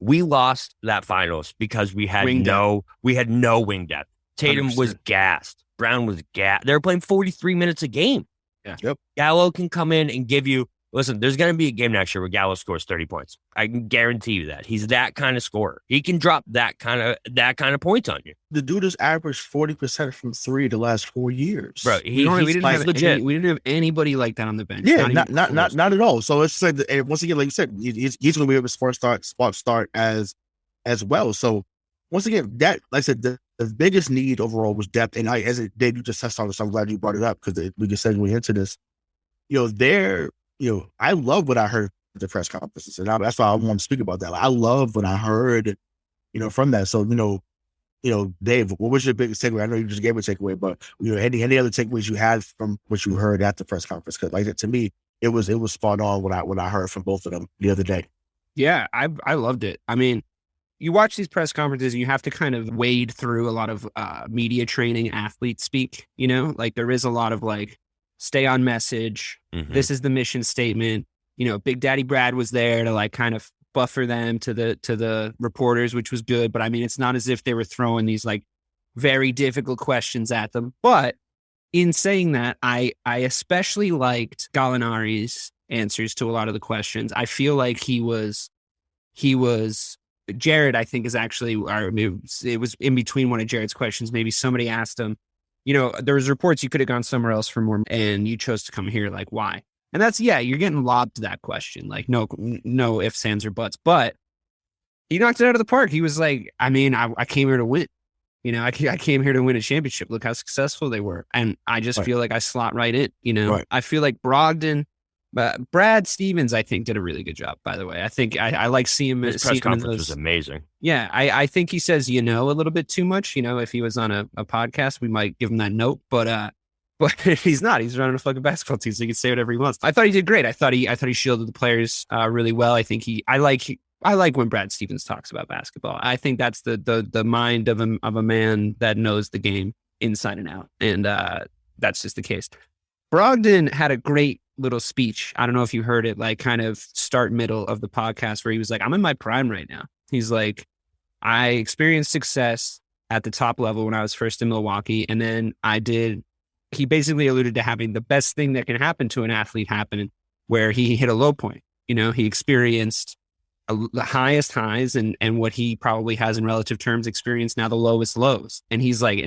We lost that finals because we had no wing depth. Tatum 100%. Was gassed. Brown was gassed. They were playing 43 minutes a game. Yeah. Yep. Gallo can come in and give you. Listen, there's going to be a game next year where Gallo scores 30 points. I can guarantee you that. He's that kind of scorer. He can drop that kind of points on you. The dude has averaged 40% from 3 the last 4 years. Bro, we didn't have anybody like that on the bench. Yeah, not at all. So it's like, once again, like you said, he's going to be able to spot start as well. So once again, that, like I said, the biggest need overall was depth. And Dave, you just touched on this. I'm glad you brought it up because we can segue into this. I love what I heard at the press conferences, and that's why I want to speak about that. I love what I heard, from that. So, Dave, what was your biggest takeaway? I know you just gave a takeaway, but any other takeaways you had from what you heard at the press conference? Because like to me, it was spot on when I heard from both of them the other day. Yeah, I loved it. I mean, you watch these press conferences and you have to kind of wade through a lot of media training, athlete speak, like there is a lot of like, stay on message. Mm-hmm. This is the mission statement. Big Daddy Brad was there to like kind of buffer them to the reporters, which was good. But I mean, it's not as if they were throwing these like very difficult questions at them. But in saying that, I especially liked Gallinari's answers to a lot of the questions. I feel like he was Jared, I think, is actually, it was in between one of Jared's questions. Maybe somebody asked him, there was reports you could have gone somewhere else for more, and you chose to come here. Like, why? And that's, you're getting lobbed to that question. Like, no ifs, ands, or buts. But he knocked it out of the park. He was like, I mean, I came here to win. I came here to win a championship. Look how successful they were. And I just feel like I slot right in, Right. I feel like Brogdon, but Brad Stevens, I think, did a really good job, by the way. I think I like seeing him. His press conference was amazing. Yeah, I think he says, a little bit too much. If he was on a podcast, we might give him that note. But he's not. He's running a fucking basketball team, so he can say whatever he wants. I thought he did great. I thought he shielded the players really well. I think I like when Brad Stevens talks about basketball. I think that's the mind of a man that knows the game inside and out. And that's just the case. Brogdon had a great little speech. I don't know if you heard it, like kind of start middle of the podcast, where he was like, I'm in my prime right now. He's like, I experienced success at the top level when I was first in Milwaukee. And then he basically alluded to having the best thing that can happen to an athlete happen, where he hit a low point. He experienced the highest highs and what he probably has in relative terms experienced now the lowest lows. And he's like,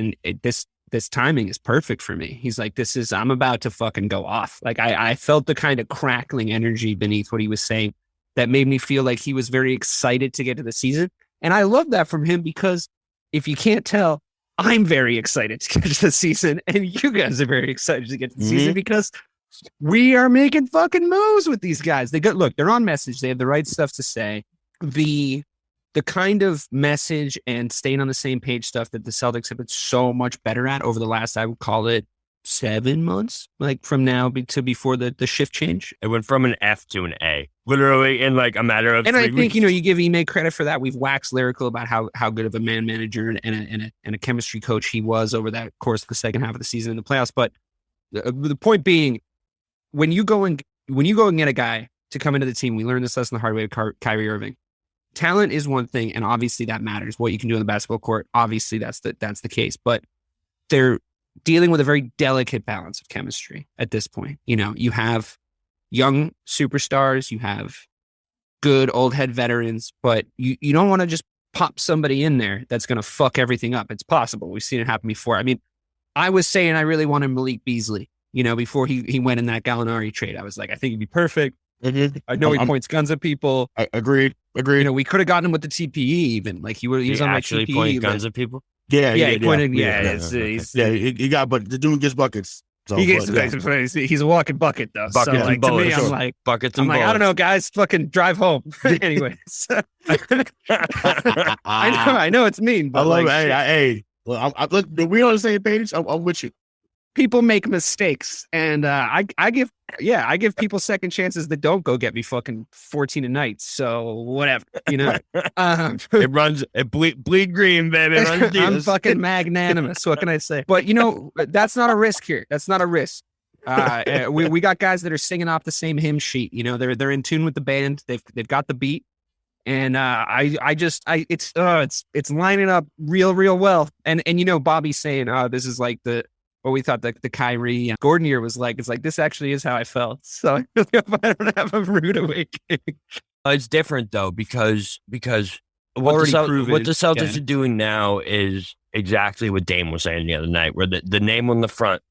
this timing is perfect for me. He's like, I'm about to fucking go off. Like I felt the kind of crackling energy beneath what he was saying that made me feel like he was very excited to get to the season. And I love that from him, because if you can't tell, I'm very excited to get to the season, and you guys are very excited to get to the season, because we are making fucking moves with these guys. They're on message. They have the right stuff to say. The kind of message and staying on the same page stuff that the Celtics have been so much better at over the last, I would call it 7 months, like from now to before the shift change. It went from an F to an A, literally in like a matter of 3 weeks. And I think, you give Ime credit for that. We've waxed lyrical about how good of a man manager and a chemistry coach he was over that course of the second half of the season in the playoffs. But the point being, when you go and get a guy to come into the team, we learned this lesson the hard way with Kyrie Irving. Talent is one thing, and obviously that matters. What you can do in the basketball court, obviously that's the case. But they're dealing with a very delicate balance of chemistry at this point. You have young superstars, you have good old head veterans, but you don't want to just pop somebody in there that's going to fuck everything up. It's possible. We've seen it happen before. I mean, I was saying I really wanted Malik Beasley, before he went in that Gallinari trade. I was like, I think he'd be perfect. Mm-hmm. I know he points guns at people. Agreed. We could have gotten him with the TPE even. Like he was on my actually TPE. Pointing guns at people? Yeah. He pointed. He got, but the dude gets buckets. So, he's a walking bucket though. Buckets so like, and bullets. To me, I'm like, buckets and bullets. I don't know, guys. Fucking drive home. Anyways, I know it's mean, but I love it. Hey, look, we on the same page. I'm with you. People make mistakes, and I give people second chances that don't go get me fucking 14 a night. So whatever, it bleed green, baby. I'm fucking magnanimous. What can I say? But that's not a risk here. That's not a risk. We got guys that are singing off the same hymn sheet. They're in tune with the band. They've got the beat, and it's lining up real well. And Bobby's saying, this is like what we thought the Kyrie Gordon year was like. It's like, this actually is how I felt. So I don't have a rude awakening. It's different though, because what the Celtics are doing now is exactly what Dame was saying the other night, where the name on the front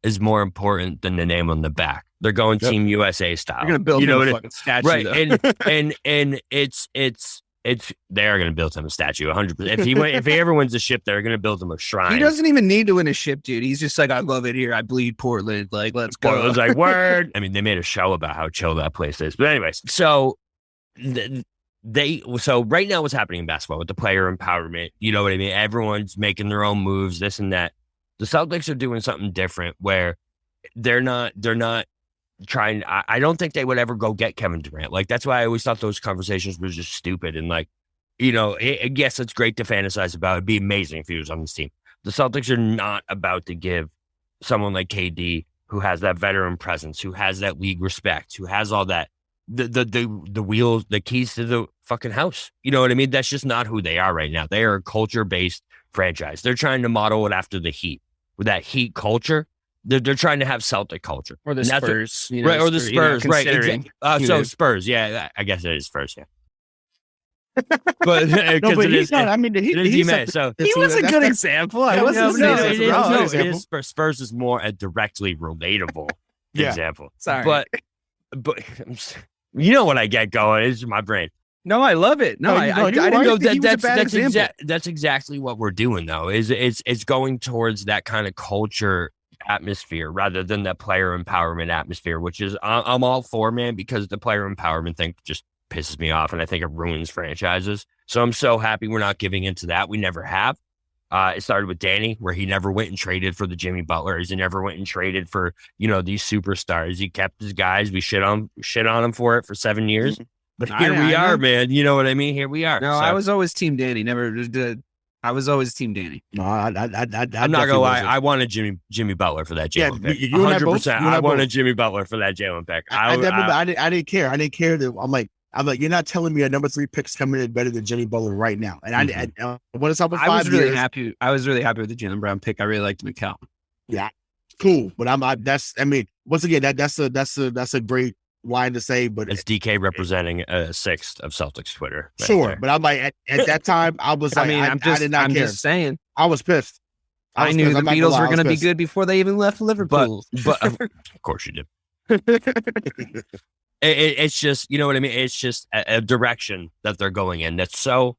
is more important than the name on the back. They're going Team USA style. You're going to build a fucking statue, right? Though. and they are going to build him a statue, 100%. If he ever wins a ship, they're going to build him a shrine. He doesn't even need to win a ship, dude. He's just like, I love it here. I bleed Portland. Like, let's go. Portland's like, word. I mean, they made a show about how chill that place is. But anyways, so So right now what's happening in basketball with the player empowerment, you know what I mean? Everyone's making their own moves, this and that. The Celtics are doing something different where they're not trying. I don't think they would ever go get Kevin Durant. Like, that's why I always thought those conversations were just stupid. And like, you know, yes, it's great to fantasize about. It'd be amazing if he was on this team. The Celtics are not about to give someone like KD, who has that veteran presence, who has that league respect, who has all that, the wheels, the keys to the fucking house. You know what I mean? That's just not who they are right now. They are a culture-based franchise. They're trying to model it after the Heat. With that Heat culture, they're trying to have Celtic culture. Or the Spurs. Right, or the Spurs, right. Exactly. So Spurs, yeah, I guess it is Spurs, yeah. But no, but he's not. I mean, he was a good example. I wasn't saying it is Spurs is more a directly relatable example. Sorry, but you know what I get going is my brain. No, I love it. No, I didn't know that. That's exactly what we're doing though. It's going towards that kind of culture atmosphere rather than that player empowerment atmosphere, which is I'm all for, man, because the player empowerment thing just pisses me off, and I think it ruins franchises. So I'm so happy we're not giving into that. We never have. It started with Danny, where he never went and traded for the Jimmy Butlers. He never went and traded for, you know, these superstars. He kept his guys. We shit on him for it for 7 years. But here we are, man. You know what I mean? Here we are. No, I was always Team Danny. Never did. I was always Team Danny. No, I'm not gonna lie. I wanted Jimmy Butler for that Jalen pick. 100%. I wanted Jimmy Butler for that Jalen pick. I didn't care. I didn't care that I'm like, you're not telling me a number 3 pick's coming in better than Jimmy Butler right now. And I what is up with 5 years? I was really happy with the Jaylen Brown pick. I really liked McCall. Yeah, cool. But once again, that's a great line to say. But it's DK representing a sixth of Celtics Twitter. Right sure, there. But I'm like at that time I was like, I did not care. Just saying, I was pissed. I knew the Beatles were going to be good before they even left Liverpool. But of course you did. It's just, you know what I mean? It's just a direction that they're going in. It's so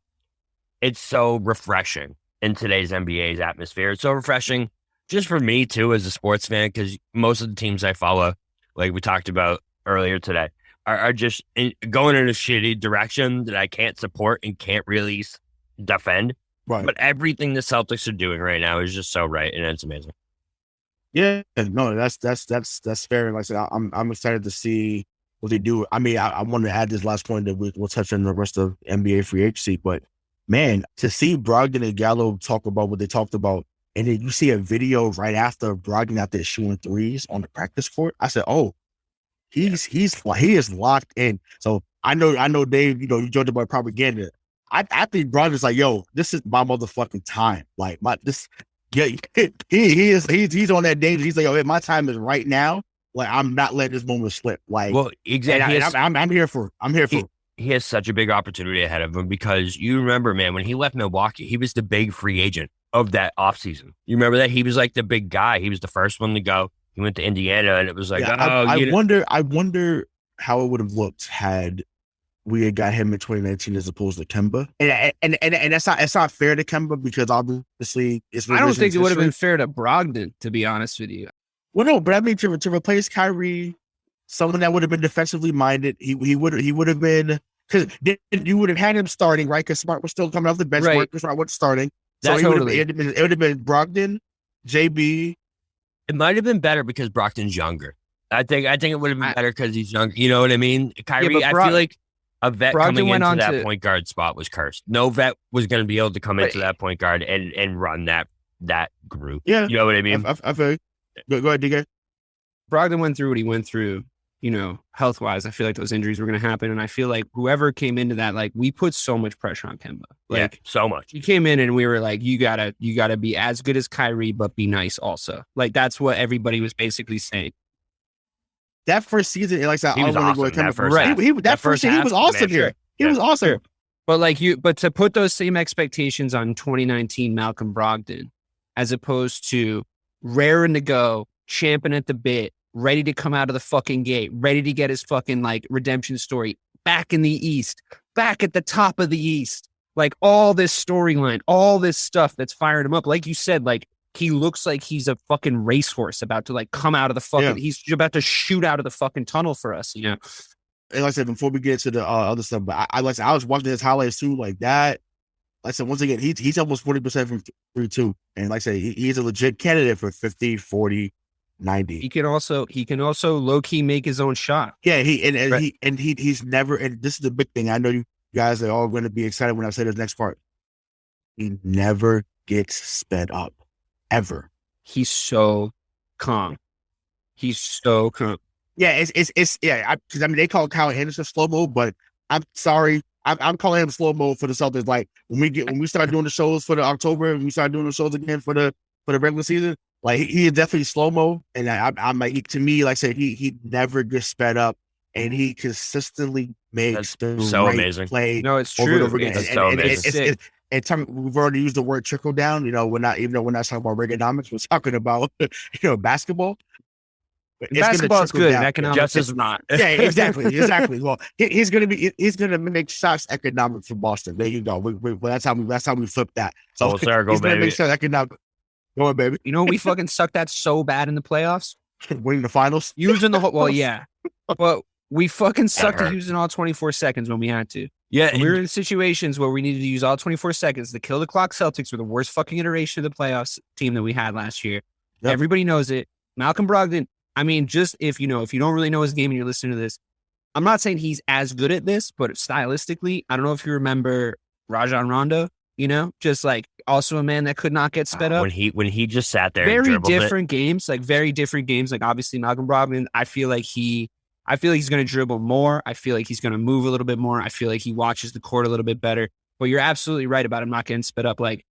refreshing in today's NBA's atmosphere. It's so refreshing just for me too, as a sports fan, because most of the teams I follow, like we talked about earlier today, are just going in a shitty direction that I can't support and can't really defend. Right. But everything the Celtics are doing right now is just so right, and it's amazing. Yeah, no, that's fair. Like I said, I'm excited to see what they do. I mean, I want to add this last point that we'll touch on the rest of NBA free agency, but man, to see Brogdon and Gallo talk about what they talked about, and then you see a video right after Brogdon out there shooting threes on the practice court, I said, oh, he is locked in. So I know Dave, you know, you joked about propaganda. I think Brogdon's like, yo, this is my motherfucking time. Like he's on that danger. He's like, yo, my time is right now. Like, I'm not letting this moment slip. Like, well, exactly. I'm here for it. He has such a big opportunity ahead of him, because you remember, man, when he left Milwaukee, he was the big free agent of that offseason. You remember that? He was like the big guy. He was the first one to go. He went to Indiana, and it was like, I wonder how it would have looked had we had got him in 2019 as opposed to Kemba. And it's not fair to Kemba, because obviously it's. I don't think it would have been fair to Brogdon, to be honest with you. Well, no, but I mean, to replace Kyrie, someone that would have been defensively minded, he would have been, because you would have had him starting, right? Because Smart was still coming off the bench. Right. Marcus Smart was starting, so it would have been Brogdon, JB. It might have been better because Brogdon's younger. I think it would have been better because he's younger. You know what I mean? Kyrie, I feel like a vet coming into that point guard spot was cursed. No vet was going to be able to come into that point guard and run that group. Yeah, you know what I mean? I feel. Go ahead, DK. Brogdon went through what he went through, you know, health-wise. I feel like those injuries were going to happen. And I feel like whoever came into that, like, we put so much pressure on Kemba. Like, so much. He came in and we were like, you gotta be as good as Kyrie, but be nice also. Like, that's what everybody was basically saying. That first season, like I said, he was awesome. That first season, he was awesome here. He was awesome. But to put those same expectations on 2019 Malcolm Brogdon, as opposed to raring to go, champing at the bit, ready to come out of the fucking gate, ready to get his fucking like redemption story back in the East, back at the top of the East, like all this storyline, all this stuff that's firing him up. Like you said, like he looks like he's a fucking racehorse about to like come out of the fucking, he's about to shoot out of the fucking tunnel for us, you know? like I said, before we get to the other stuff, but I was watching his highlights too, like that. Like I said, once again, he's almost 40% from 3 too. And like I said, he's a legit candidate for 50, 40, 90. He can also low key make his own shot. Yeah, he's never, and this is the big thing. I know you guys are all going to be excited when I say this next part. He never gets sped up, ever. He's so calm. He's so calm. Yeah, it's because I mean they call Kyle Anderson slow mo, but I'm sorry, I'm calling him slow mo for the Celtics. Like when we start doing the shows for the October, and we start doing the shows again for the regular season, like he is definitely slow mo. And I'm like, to me, like I said, he never gets sped up, and he consistently makes the so right amazing play. No, it's over true. and over again. It's so amazing. We've already used the word trickle down. You know, we're not talking about Reaganomics. We're talking about basketball. Basketball is good. Down. Economics Justice is not. Yeah, exactly. Well, he's gonna make shots economic for Boston. There you go. That's how we flip that. So Full circle, he's gonna baby. make shots economic. Go on, baby. You know, we fucking sucked that so bad in the playoffs. Winning the finals. Using the whole, well, yeah. But we fucking sucked hurt. at using all 24 seconds when we had to. Yeah, We were in situations where we needed to use all 24 seconds. The kill the clock Celtics were the worst fucking iteration of the playoffs team that we had last year. Yep. Everybody knows it. Malcolm Brogdon, I mean, just if you don't really know his game and you're listening to this, I'm not saying he's as good at this, but stylistically, I don't know if you remember Rajon Rondo, just like also a man that could not get sped up. when he just sat there, and Very dribbled different games. Like obviously Malcolm Brogdon, I feel like he's going to dribble more. I feel like he's going to move a little bit more. I feel like he watches the court a little bit better. But you're absolutely right about him not getting sped up. Like,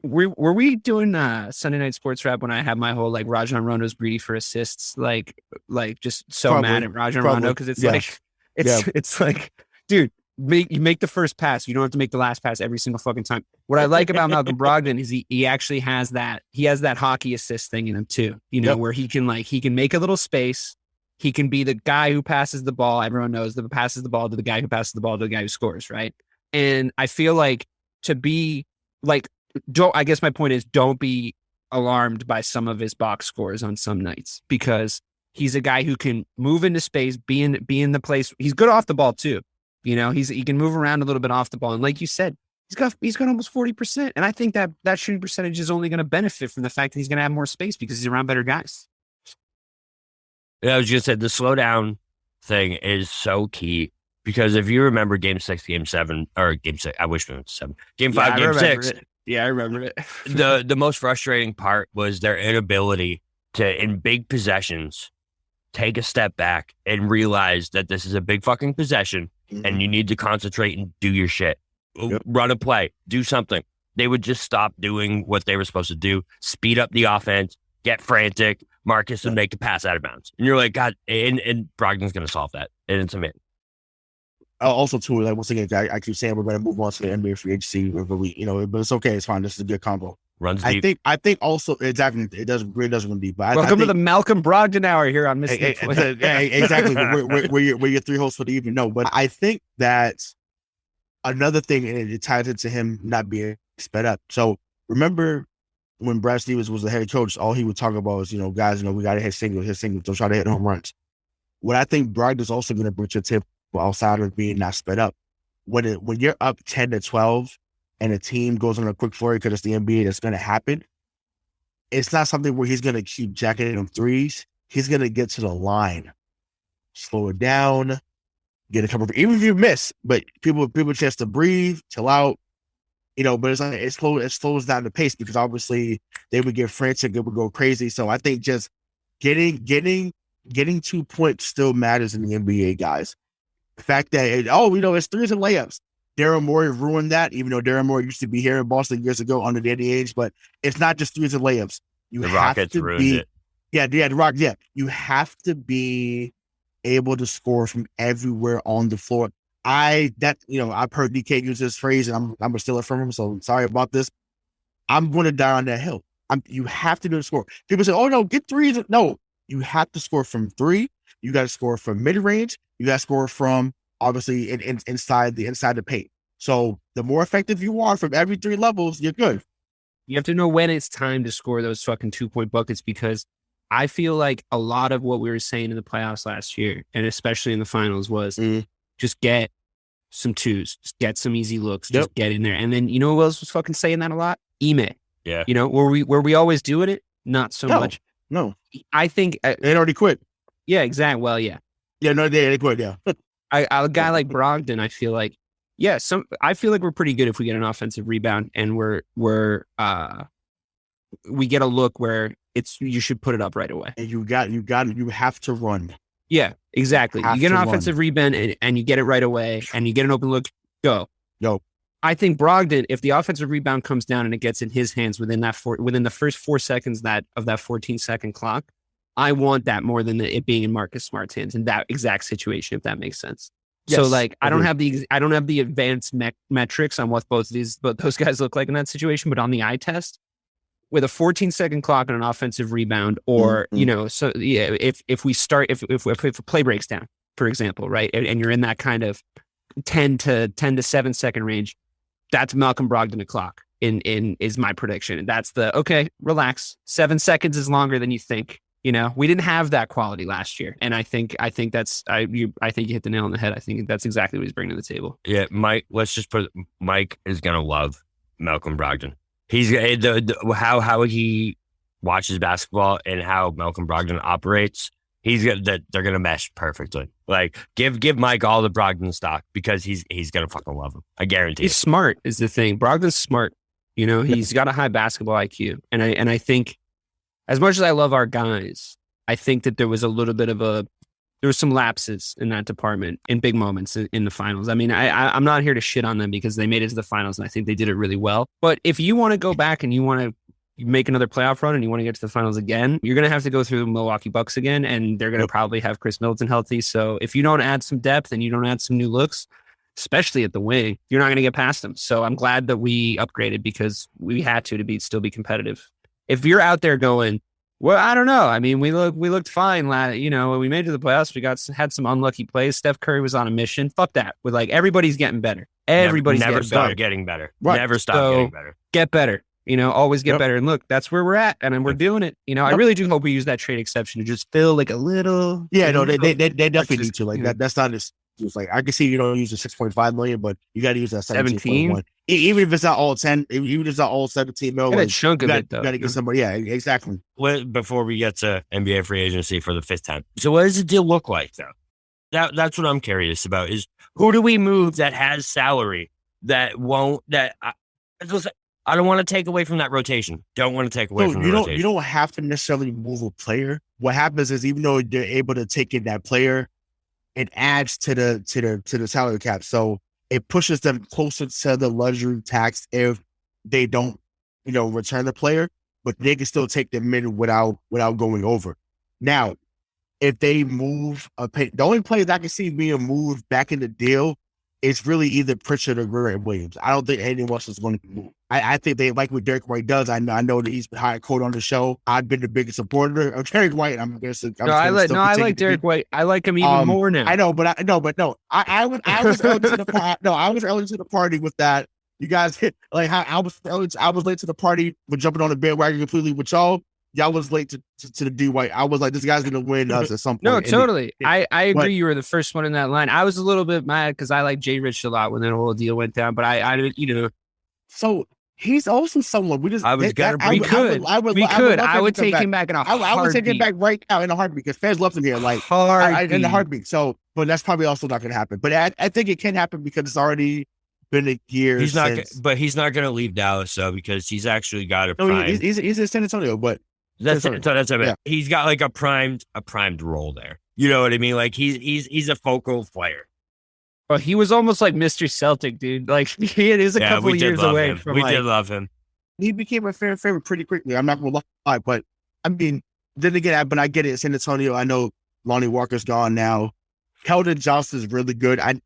were we doing Sunday Night Sports Wrap when I had my whole like Rajon Rondo's greedy for assists? Like just so Probably. mad at Rajon Rondo because it's Yeah. like it's like, dude, you make the first pass. You don't have to make the last pass every single fucking time. What I like about Malcolm Brogdon is he actually has that hockey assist thing in him too. Where he can make a little space. He can be the guy who passes the ball. Everyone knows that passes the ball to the guy who passes the ball to the guy who scores, right? And I feel like to be like, I guess my point is don't be alarmed by some of his box scores on some nights because he's a guy who can move into space, be in the place. He's good off the ball too. He can move around a little bit off the ball. And like you said, he's got almost 40%. And I think that shooting percentage is only going to benefit from the fact that he's going to have more space because he's around better guys. Yeah, I was just saying the slowdown thing is so key because if you remember Game 6, Game 7, or Game 6, I wish it was 7. Game 5, Game 6. Yeah, I remember it. The most frustrating part was their inability to, in big possessions, take a step back and realize that this is a big fucking possession and you need to concentrate and do your shit. Yep. Run a play, do something. They would just stop doing what they were supposed to do, speed up the offense, get frantic. Marcus would make the pass out of bounds. And you're like, God, and Brogdon's going to solve that. And it's amazing. Also, too, like once again, I keep saying we're going to move on to the NBA free agency, but but it's okay. It's fine. This is a good combo. Runs deep. I think also exactly it does run deep. But Welcome to the Malcolm Brogdon hour here on Missing exactly. we're your 3 hosts for the evening. No, but I think that another thing, and it ties into him not being sped up. So remember when Brad Stevens was the head coach, all he would talk about was, guys, we got to hit singles, don't try to hit home runs. What I think Brogdon's also going to bring to the table outside of being not sped up, when you're up 10-12 and a team goes on a quick flurry because it's the NBA, that's going to happen. It's not something where he's going to keep jacking them threes. He's going to get to the line, slow it down, get a couple. Even if you miss, but people chance to breathe, chill out. But it's like it slows down the pace because obviously they would get frantic, it would go crazy. So I think just getting 2 points still matters in the NBA, guys. The fact that it's threes and layups. Daryl Morey ruined that, even though Daryl Morey used to be here in Boston years ago under the age. But it's not just threes and layups. The Rockets ruined it. Yeah, the Rockets. Yeah, you have to be able to score from everywhere on the floor. I've heard DK use this phrase, and I'm gonna steal it from him. So sorry about this. I'm going to die on that hill. You have to do the score. People say, "Oh no, get threes." No, you have to score from 3. You got to score from mid range. You got to score from obviously inside the paint. So the more effective you are from every 3 levels, you're good. You have to know when it's time to score those fucking 2-point buckets because I feel like a lot of what we were saying in the playoffs last year, and especially in the finals, was just get some twos, just get some easy looks, just get in there. And then you know who else was fucking saying that a lot? Ime. Yeah. You know, were we always doing it? Not so much. No. I think they already quit. Yeah, exactly. Well, yeah. Yeah, no, they quit. Yeah. A guy like Brogdon, I feel like, I feel like we're pretty good if we get an offensive rebound and we get a look where you should put it up right away. And you have to run. Yeah, exactly. You get an offensive rebound and you get it right away and you get an open look, go. I think Brogdon, if the offensive rebound comes down and it gets in his hands within the first 4 seconds of that 14-second clock, I want that more than it being in Marcus Smart's hands in that exact situation, if that makes sense. Yes, so like, I don't have the advanced metrics on what both those guys look like in that situation, but on the eye test, with a 14-second clock and an offensive rebound, or if a play breaks down, for example, right, and you're in that kind of 10 to 7 second range, that's Malcolm Brogdon o'clock is my prediction. And that's relax. 7 seconds is longer than you think. You know, we didn't have that quality last year, and I think you hit the nail on the head. I think that's exactly what he's bringing to the table. Yeah, Mike. Let's just Mike is gonna love Malcolm Brogdon. He's how he watches basketball and how Malcolm Brogdon operates. They're gonna mesh perfectly. Like give Mike all the Brogdon stock because he's gonna fucking love him. I guarantee. He's smart is the thing. Brogdon's smart. You know, he's got a high basketball IQ, and I think, as much as I love our guys, I think that there was some lapses in that department in big moments in the finals. I mean, I'm not here to shit on them because they made it to the finals and I think they did it really well. But if you want to go back and you want to make another playoff run and you want to get to the finals again, you're going to have to go through the Milwaukee Bucks again, and they're going to probably have Chris Middleton healthy. So if you don't add some depth and you don't add some new looks, especially at the wing, you're not going to get past them. So I'm glad that we upgraded because we had to still be competitive. If you're out there going, well, I don't know. I mean, we looked fine. You know, when we made it to the playoffs, had some unlucky plays. Steph Curry was on a mission. Fuck that. With everybody's getting better. Everybody's never getting stop better. Getting better. Right. Never stop getting better. Get better. You know, always get better. And look, that's where we're at, and we're doing it. You know, I really do hope we use that trade exception to just fill like a little. Yeah, no, they definitely need to. Like that. That's not just like, I can see you don't use the 6.5 million, but you got to use that 17.1. Even if it's not all 10, even if it's not all 17 million, like, chunk of it though. You got to get somebody. Yeah, exactly. Before we get to NBA free agency for the 5th time, so what does the deal look like though? That's what I'm curious about. Is who do we move that has salary that won't I don't want to take away from that rotation. Don't want to take away from the rotation. You don't have to necessarily move a player. What happens is, even though they're able to take in that player, it adds to the salary cap. So it pushes them closer to the luxury tax if they don't, return the player, but they can still take them in without going over. Now, if they move the only player that I can see being moved back in the deal is really either Pritchard or Grant Williams. I don't think anyone else is going to move. I think they like what Derek White does. I know that he's been hired quote on the show. I've been the biggest supporter of Derek White. I like Derek White. I like him even more now. I know, but I was early to the party. No, I was early to the party with that. You guys hit I was late to the party with jumping on the bandwagon completely with y'all. Y'all was late to the D White. I was like, this guy's gonna win us at some point. No, totally. I agree. You were the first one in that line. I was a little bit mad because I like Jay Rich a lot when that whole deal went down, but I So he's also someone we just. I would take him back in a heartbeat. I would take him back right now in a heartbeat because fans love him here, in a heartbeat. So, but that's probably also not going to happen. But I think it can happen because it's already been a year. He's not going to leave Dallas though because he's actually got a prime. No, he's in San Antonio, but that's what I mean. Yeah. He's got like a primed role there. You know what I mean? Like he's a focal player. Well, he was almost like Mr. Celtic, dude. Like he is a couple years away from. We did love him. He became a fan favorite pretty quickly. I'm not gonna lie, but I mean, then again, but I get it. San Antonio. I know Lonnie Walker's gone now. Keldon Johnson's really good. And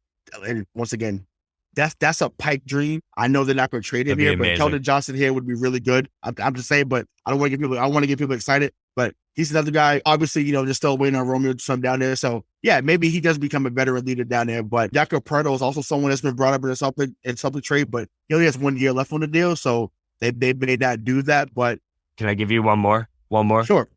once again, that's a pipe dream. I know they're not going to trade him here, but Keldon Johnson here would be really good. I'm just saying, but I want to get people excited. But he's another guy. Obviously, they're still waiting on Romeo to come down there. So yeah, maybe he does become a veteran leader down there. But Jakob Poeltl is also someone that's been brought up in something trade, but he only has 1 year left on the deal, so they may not do that. But can I give you one more? Sure.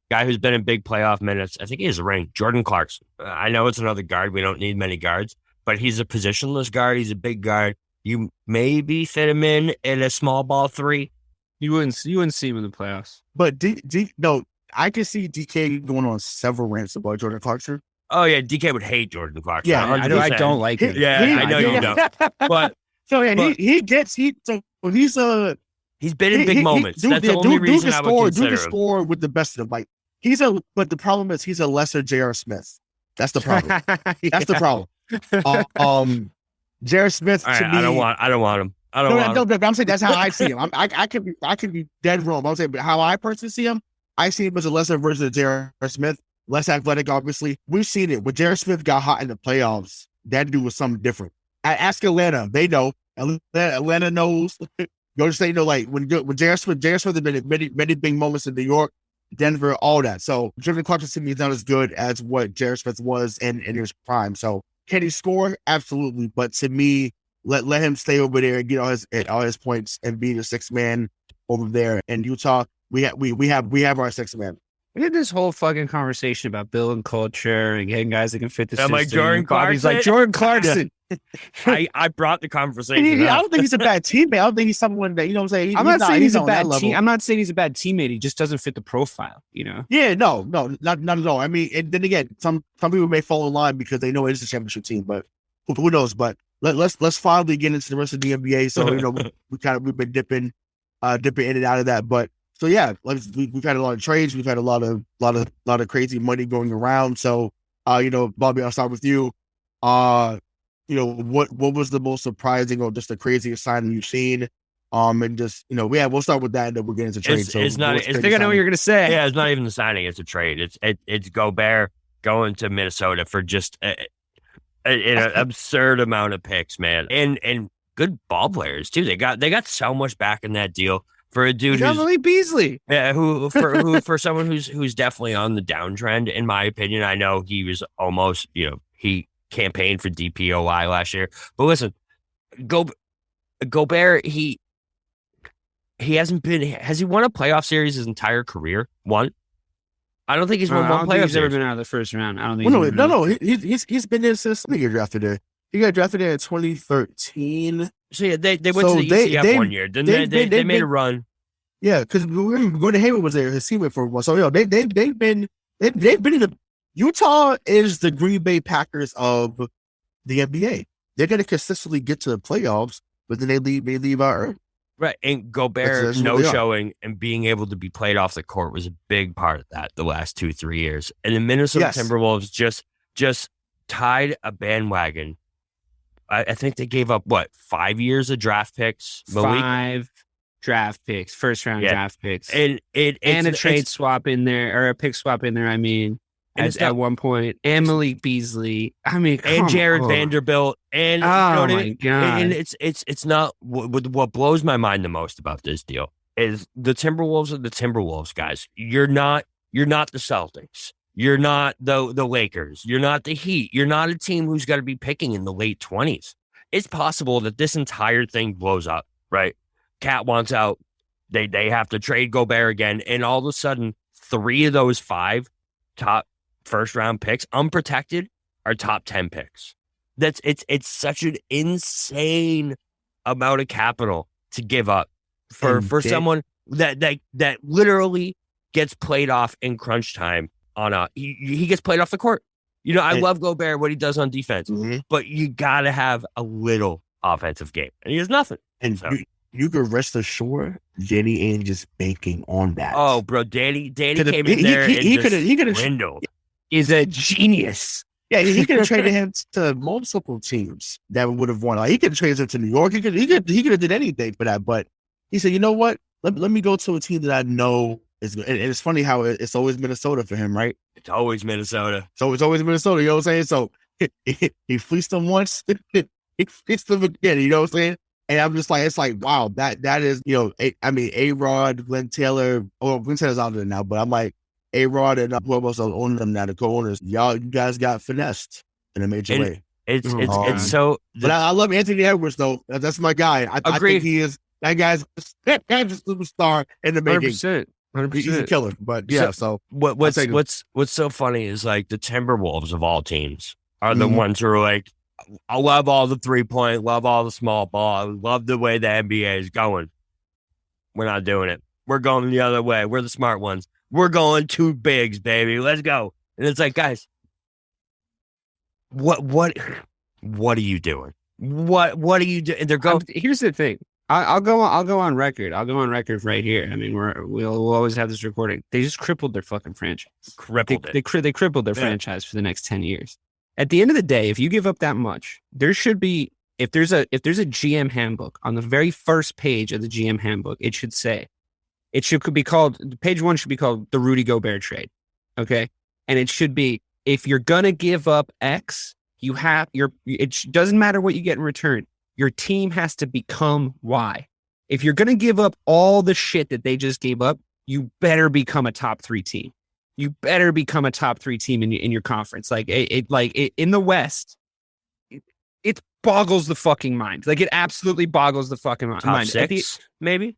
guy who's been in big playoff minutes. I think he has a ring. Jordan Clarkson. I know it's another guard. We don't need many guards, but he's a positionless guard. He's a big guard. You maybe fit him in a small ball 3. You wouldn't see him in the playoffs. But no, I can see DK going on several rants about Jordan Clarkson. Oh yeah, DK would hate Jordan Clarkson. Yeah, I don't like him. Yeah, I know you don't. But so yeah, but, he's been in big moments. That's the only reason I would consider him. Score with the best of them. Like but the problem is he's a lesser J.R. Smith. That's the problem. That's the problem. J.R. Smith to me. I don't want him. I'm saying that's how I see him. I could be dead wrong. I'm saying, but how I personally see him, I see him as a lesser version of J.R. Smith, less athletic. Obviously, we've seen it when J.R. Smith got hot in the playoffs. That dude was something different. Ask Atlanta; they know. Atlanta knows. Go to like when J.R. Smith had been in many big moments in New York, Denver, all that. So Jordan Clarkson to me is not as good as what J.R. Smith was in his prime. So can he score? Absolutely, but to me, let him stay over there and get all his points and be the 6th man over there in Utah. We have our 6th man. We had this whole fucking conversation about building culture and getting guys that can fit the system. Like Jordan Bobby's like Jordan Clarkson. I brought the conversation. I don't think he's a bad teammate. I don't think he's someone that, you know what I'm saying. I'm not saying he's a bad team. I'm not saying he's a bad teammate. He just doesn't fit the profile, you know? Yeah, no, not at all. I mean, and then again, some people may fall in line because they know it is a championship team, but who knows? But let's finally get into the rest of the NBA. So we've been dipping in and out of that. But so yeah, we've had a lot of trades. We've had a lot of crazy money going around. So Bobby, I'll start with you. What was the most surprising or just the craziest signing you've seen? And just we'll start with that, and then we'll get into trades. I think I know what you're gonna say. Yeah, it's not even the signing; it's a trade. It's Gobert going to Minnesota for just an absurd amount of picks, man, and good ball players too. They got so much back in that deal for a dude who's Malik Beasley. Yeah, who for someone who's definitely on the downtrend, in my opinion. I know he was almost he campaigned for DPOY last year, but listen, Gobert he hasn't been. Has he won a playoff series his entire career? One. I don't think he's won one playoff. He's ever been out of the first round. I don't think. No. He's been there since he got drafted there. He got drafted there in 2013. So yeah, they went to the ECF 1 year. Then they made a run. Yeah, because Gordon Hayward was there. His teammate for one. So they've been in the. Utah is the Green Bay Packers of the NBA. They're going to consistently get to the playoffs, but then they leave out early. Right, and Gobert showing and being able to be played off the court was a big part of that the last 2-3 years. And the Minnesota Timberwolves just tied a bandwagon. I think they gave up 5 years of draft picks. 5 draft picks, first round draft picks, and a trade swap in there, or a pick swap in there. I mean, at one point, and Malik Beasley. I mean, and Jared Vanderbilt, and God! And it's not what blows my mind the most about this deal is the Timberwolves are the Timberwolves, guys. You're not the Celtics. You're not the Lakers. You're not the Heat. You're not a team who's got to be picking in the late 20s. It's possible that this entire thing blows up, right? Cat wants out. They have to trade Gobert again, and all of a sudden, 3 of those 5 top first round picks, unprotected, are top 10 picks. It's such an insane amount of capital to give up for someone that literally gets played off in crunch time. He gets played off the court. I love Gobert, what he does on defense, but you got to have a little offensive game, and he has nothing. And you could rest assured, Danny Ainge is banking on that. Oh, bro, Danny came in there. He could have dwindled. Is a genius. Yeah, he could have traded him to multiple teams that would have won. Like, he could have traded him to New York. He could have did anything for that. But he said, you know what? Let me go to a team that I know is good. And it's funny how it's always Minnesota for him, right? It's always Minnesota. So it's always Minnesota. You know what I'm saying? So he fleeced them once. He fleeced them again. You know what I'm saying? And I'm just like, it's like, wow, that is, A-Rod, Glenn Taylor. Oh, Glenn Taylor's out there now, but I'm like, A-Rod and whoever else owning them now, the co-owners, you guys got finessed in a major way. It's so. But I love Anthony Edwards though. That's my guy. I think he is. That guy's a superstar in the making. 100%. He's a killer. But yeah, so what's so funny is like the Timberwolves of all teams are the ones who are like, I love all the 3-point, love all the small ball, I love the way the NBA is going. We're not doing it. We're going the other way. We're the smart ones. We're going 2 bigs, baby. Let's go. And it's like, guys, what are you doing? What are you doing? They're going. Here's the thing. I'll go on record. I'll go on record right here. I mean, we'll always have this recording. They just crippled their fucking franchise. They crippled their franchise for the next 10 years. At the end of the day, if you give up that much, there should be, if there's a GM handbook, on the very first page of the GM handbook, it should say, could be called, page 1 should be called the Rudy Gobert trade. Okay. And it should be, if you're going to give up X, it doesn't matter what you get in return. Your team has to become Y. If you're going to give up all the shit that they just gave up, you better become a top 3 team. You better become a top 3 team in your conference. Like in the West, it boggles the fucking mind. Like it absolutely boggles the fucking mind. Top 6, maybe,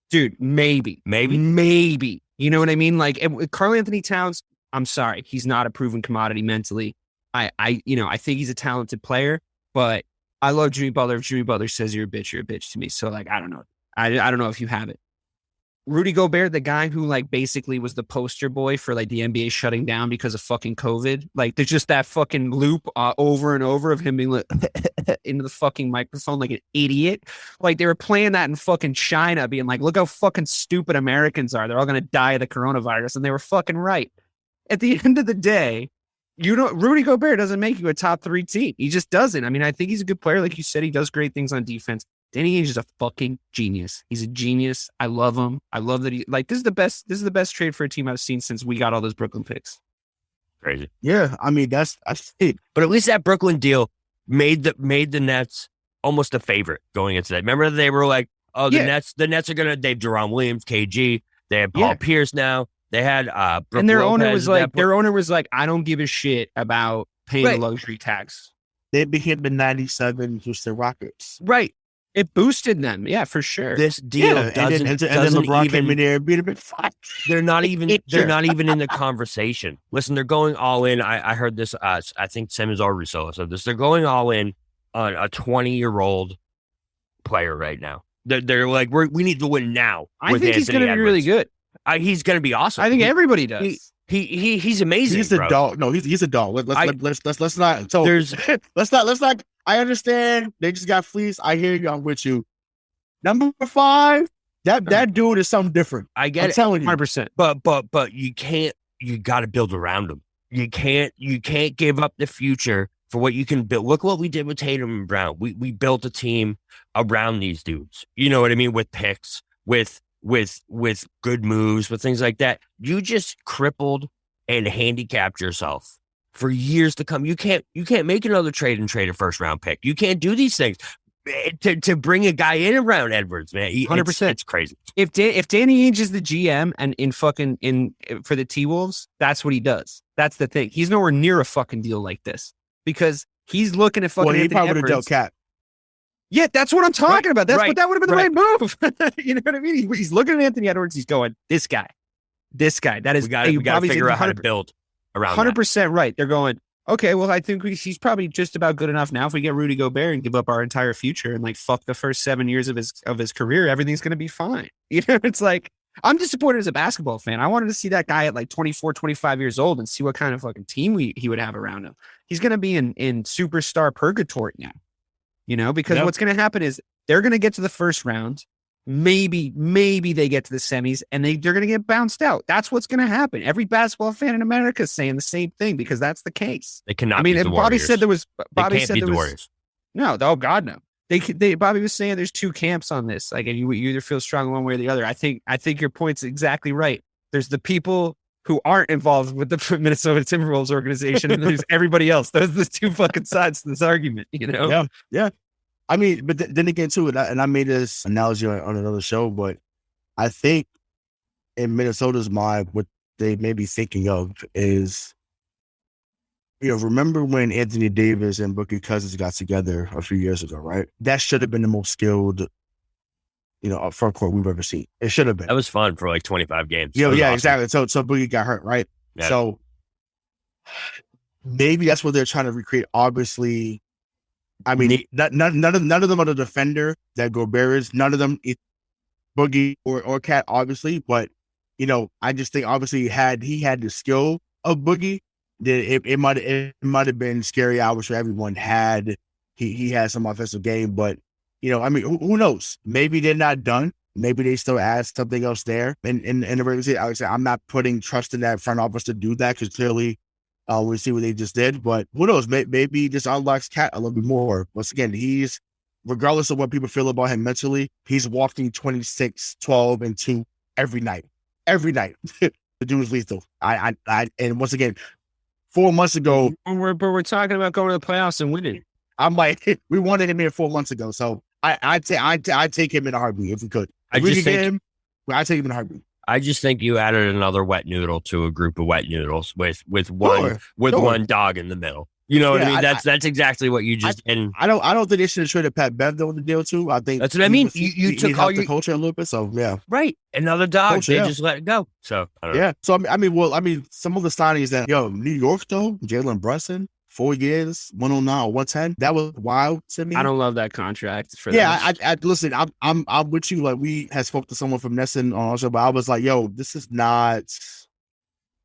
dude, maybe. You know what I mean? Like Karl Anthony Towns, I'm sorry, he's not a proven commodity mentally. I think he's a talented player, but I love Jimmy Butler. If Jimmy Butler says you're a bitch to me. So like, I don't know. I don't know if you have it. Rudy Gobert, the guy who like basically was the poster boy for like the NBA shutting down because of fucking COVID. Like there's just that fucking loop over and over of him being like into the fucking microphone like an idiot. Like they were playing that in fucking China, being like, look how fucking stupid Americans are. They're all going to die of the coronavirus. And they were fucking right. At the end of the day, Rudy Gobert doesn't make you a top 3 team. He just doesn't. I mean, I think he's a good player. Like you said, he does great things on defense. Danny Ainge is a fucking genius. He's a genius. I love him. I love that this is the best trade for a team I've seen since we got all those Brooklyn picks. Crazy. Yeah. I mean, that's it. But at least that Brooklyn deal made the Nets almost a favorite going into that. Remember they were like, oh, the Nets are they have Jerome Williams, KG, they have Paul Pierce now. They had Brooke and their Lopez owner was like, I don't give a shit about paying the luxury tax. They became the 97 Houston Rockets. Right. It boosted them. Yeah, for sure. This deal doesn't and then LeBron came in there and beat a bit fun. They're not even in the conversation. Listen, they're going all in. I heard this, I think Simmons or Russo said this. They're going all in on a 20-year-old player right now. They're like, we need to win now. I think he's going to be really good. He's going to be awesome. I think everybody does. He's amazing. He's a dog. No, he's a dog. Let's not. So let's not. I understand they just got fleeced. I hear you. I'm with you. Number 5, that dude is something different. I get I'm telling you, 100%. But you can't. You got to build around him. You can't give up the future for what you can build. Look what we did with Tatum and Brown. We built a team around these dudes. You know what I mean? With picks, with good moves, with things like that. You just crippled and handicapped yourself for years to come. You can't make another trade and trade a first round pick. You can't do these things to bring a guy in around Edwards, man. 100%. It's crazy. If Danny Ainge is the GM and for the T-Wolves, that's what he does. That's the thing. He's nowhere near a fucking deal like this because he's looking at fucking he probably would have dealt Cat. Yeah, that's what I'm talking about. That would have been the right move. You know what I mean? He's looking at Anthony Edwards. He's going, this guy. That is. We got to figure out how to build around. 100% right. They're going, okay. Well, I think he's probably just about good enough now. If we get Rudy Gobert and give up our entire future and like fuck the first 7 years of his career, everything's going to be fine. You know, it's like I'm disappointed as a basketball fan. I wanted to see that guy at like 24, 25 years old and see what kind of fucking team he would have around him. He's going to be in superstar purgatory now. You know, because what's going to happen is they're going to get to the first round. Maybe they get to the semis and they're going to get bounced out. That's what's going to happen. Every basketball fan in America is saying the same thing because that's the case. They cannot. I mean, Bobby Warriors. said there was. Bobby said there was. Warriors. No, oh God, no. Bobby was saying there's 2 camps on this. Like, and you either feel strong one way or the other. I think your point's exactly right. There's the people who aren't involved with the Minnesota Timberwolves organization, and there's everybody else. Those are the 2 fucking sides to this argument. You know? Yeah. I mean, but then again, too, and I made this analogy on another show, but I think in Minnesota's mind, what they may be thinking of is, you know, remember when Anthony Davis and Boogie Cousins got together a few years ago, right? That should have been the most skilled, a front court we've ever seen. It should have been. That was fun for like 25 games. Yeah, awesome. exactly. So Boogie got hurt, right? Yeah. So maybe that's what they're trying to recreate. Obviously, I mean, none of them are the defender that Gobert is. None of them, Boogie or Cat, obviously. But I just think obviously he had the skill of Boogie. It might have been scary hours for everyone. He had some offensive game, but I mean, who knows? Maybe they're not done. Maybe they still add something else there. And in the regular season, I would say I'm not putting trust in that front office to do that because clearly we see what they just did. But who knows? Maybe this unlocks Cat a little bit more. Once again, he's, regardless of what people feel about him mentally, he's walking 26, 12, and 2 every night. Every night. The dude is lethal. And once again, 4 months ago. But we're talking about going to the playoffs and winning. I'm like, we wanted him here 4 months ago. So I'd take him in a heartbeat if we could. If we could get him, I'd take him in a heartbeat. I just think you added another wet noodle to a group of wet noodles with one dog in the middle. You know what I mean? That's exactly what you just did. I don't think they should have traded Pat Bev though in the deal too. I think that's what I mean. You took all the culture a little bit, so yeah. Right, another dog. They just let it go. So I don't know. So I mean, some of the signings that New York though, Jalen Brunson. 4 years, 109 or 110. That was wild to me. I don't love that contract for that. I listen, I'm with you. Like we had spoke to someone from Nesson on our show, but I was like, yo, this is not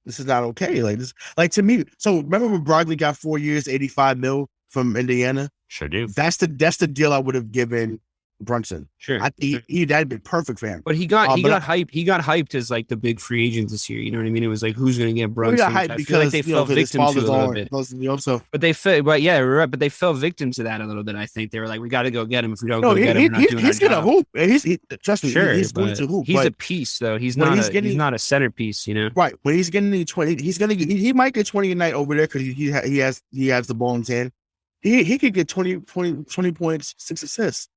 okay. Like this, like to me. So remember when Brogdon got 4 years, 85 mil from Indiana? Sure do. That's the deal I would have given Brunson. Sure. That'd be perfect for him. But he got hyped. He got hyped as like the big free agent this year. You know what I mean? It was like, who's going to get Brunson? He got hyped because like they fell victim to a little bit. But they fell, but they fell victim to that a little bit. I think they were like, we got to go get him. If we don't go get him, we're not doing he's our gonna job. hoop. Trust me, sure, he's going to hoop. He's a piece though. He's not a centerpiece. Right. When he's getting the 20, he might get 20 a night over there because he has the ball in his hand. He could get 20 points, 6 assists.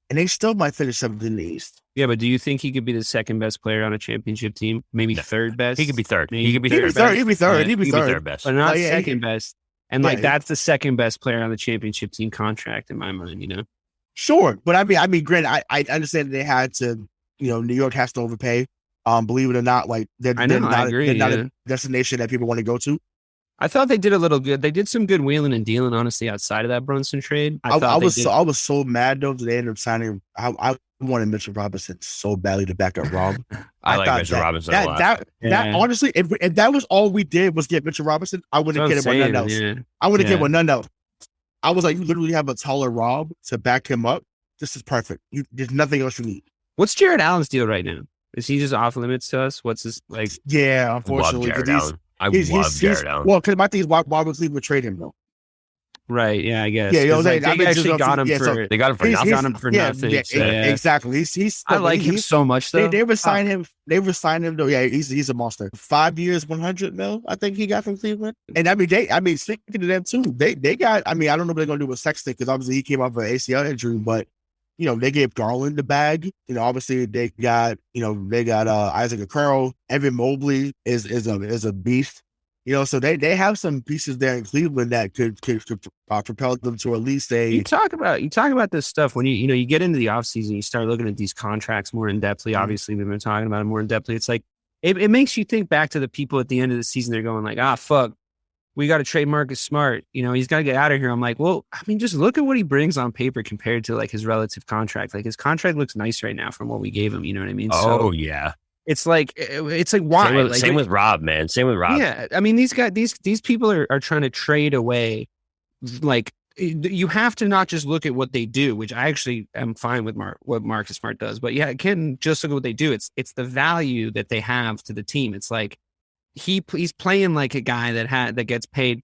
And they still might finish 7th in the East. Yeah, but do you think he could be the second best player on a championship team? Maybe third best? He could be third. Maybe. He could be third. He'd be third best. But not second best. And that's the second best player on the championship team contract in my mind, Sure. But I mean, granted, I understand that they had to, New York has to overpay. Believe it or not, like they're not a destination that people want to go to. I thought they did a little good. They did some good wheeling and dealing, honestly, outside of that Brunson trade. I was so mad though that they ended up signing. I wanted Mitchell Robinson so badly to back up Rob. I like Mitchell Robinson a lot. That honestly, if that was all we did was get Mitchell Robinson, I wouldn't have cared about nothing else. Yeah. I wouldn't have cared about nothing else. I was like, you literally have a taller Rob to back him up. This is perfect. There's nothing else you need. What's Jared Allen's deal right now? Is he just off limits to us? What's his like? Yeah, unfortunately, I love Jared Allen. Well, because my thing is, why would Cleveland trade him though? Right. Yeah, I guess. Yeah, they actually got him for. They got him for nothing. Got him for nothing. Exactly. I like him so much though. They resigned him. They resigned him though. Yeah, he's a monster. 5 years, 100 mil. I think he got from Cleveland. And speaking to them too, they got. I mean, I don't know what they're gonna do with Sexton because obviously he came off an ACL injury, but. They gave Garland the bag. Obviously they got Isaac Okoro. Evan Mobley is a beast. So they have some pieces there in Cleveland that could propel them to at least a. You talk about this stuff when you get into the offseason, you start looking at these contracts more in depthly. Mm-hmm. Obviously, we've been talking about it more in depthly. It's like it makes you think back to the people at the end of the season. They're going like, fuck. We got to trade Marcus Smart. He's got to get out of here. I'm like, well, I mean, just look at what he brings on paper compared to like his relative contract. Like his contract looks nice right now from what we gave him. You know what I mean? Oh, yeah. It's like why? Same with Rob, man. Same with Rob. Yeah. I mean, these guys, these people are trying to trade away. Like you have to not just look at what they do, which I actually am fine with what Marcus Smart does. But yeah, can't just look at what they do. It's the value that they have to the team. It's like, he's playing like a guy that gets paid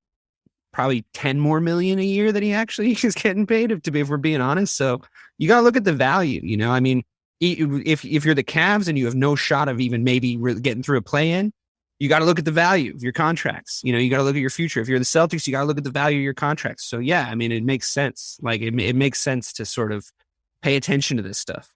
probably 10 more million a year than he actually is getting paid, if we're being honest. So you got to look at the value, I mean, if you're the Cavs and you have no shot of even maybe getting through a play-in, you got to look at the value of your contracts. You got to look at your future. If you're the Celtics, you got to look at the value of your contracts. So yeah, I mean, it makes sense. Like it makes sense to sort of pay attention to this stuff.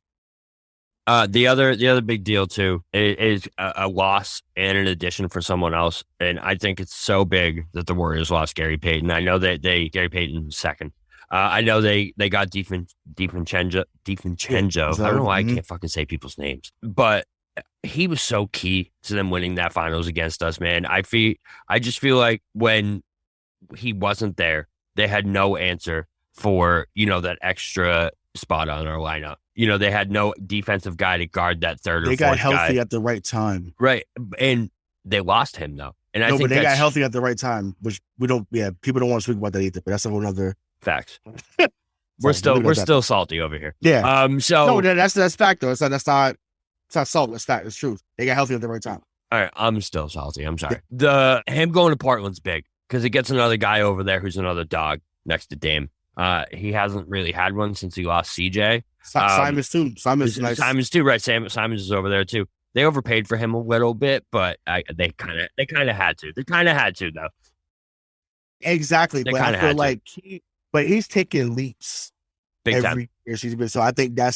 The other big deal too is a loss and an addition for someone else, and I think it's so big that the Warriors lost Gary Payton. I know that Gary Payton second, I know they got DiVincenzo. I don't know why I can't fucking say people's names, but he was so key to them winning that finals against us, man. I just feel like when he wasn't there, they had no answer for, that extra spot on our lineup. They had no defensive guy to guard that third or fourth guy. They got healthy at the right time. Right. And they lost him, though. And but they got healthy at the right time, which people don't want to speak about that either, but that's a whole other facts. We're still salty over here. Yeah. So that's fact though. It's not salt. It's fact. It's truth. They got healthy at the right time. All right. I'm still salty. I'm sorry. Him going to Portland's big because it gets another guy over there who's another dog next to Dame. He hasn't really had one since he lost CJ. Simons too. Simons too, right? Simons is over there too. They overpaid for him a little bit, but they kind of had to. They kind of had to though. Exactly, but I feel like he's taking leaps big every time. year she's been. So I think that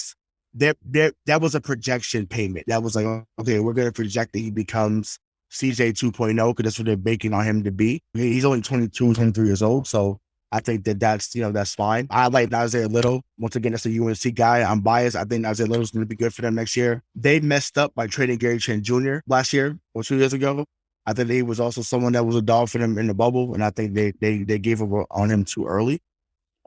was a projection payment. That was like, okay, we're going to project that he becomes CJ 2.0 because that's what they're banking on him to be. He's only 22, 23 years old, so I think that's fine. I like Isaiah Little. Once again, that's a UNC guy. I'm biased. I think Isaiah Little's going to be good for them next year. They messed up by trading Gary Trent Jr. last year or 2 years ago. I think he was also someone that was a dog for them in the bubble, and I think they gave up on him too early.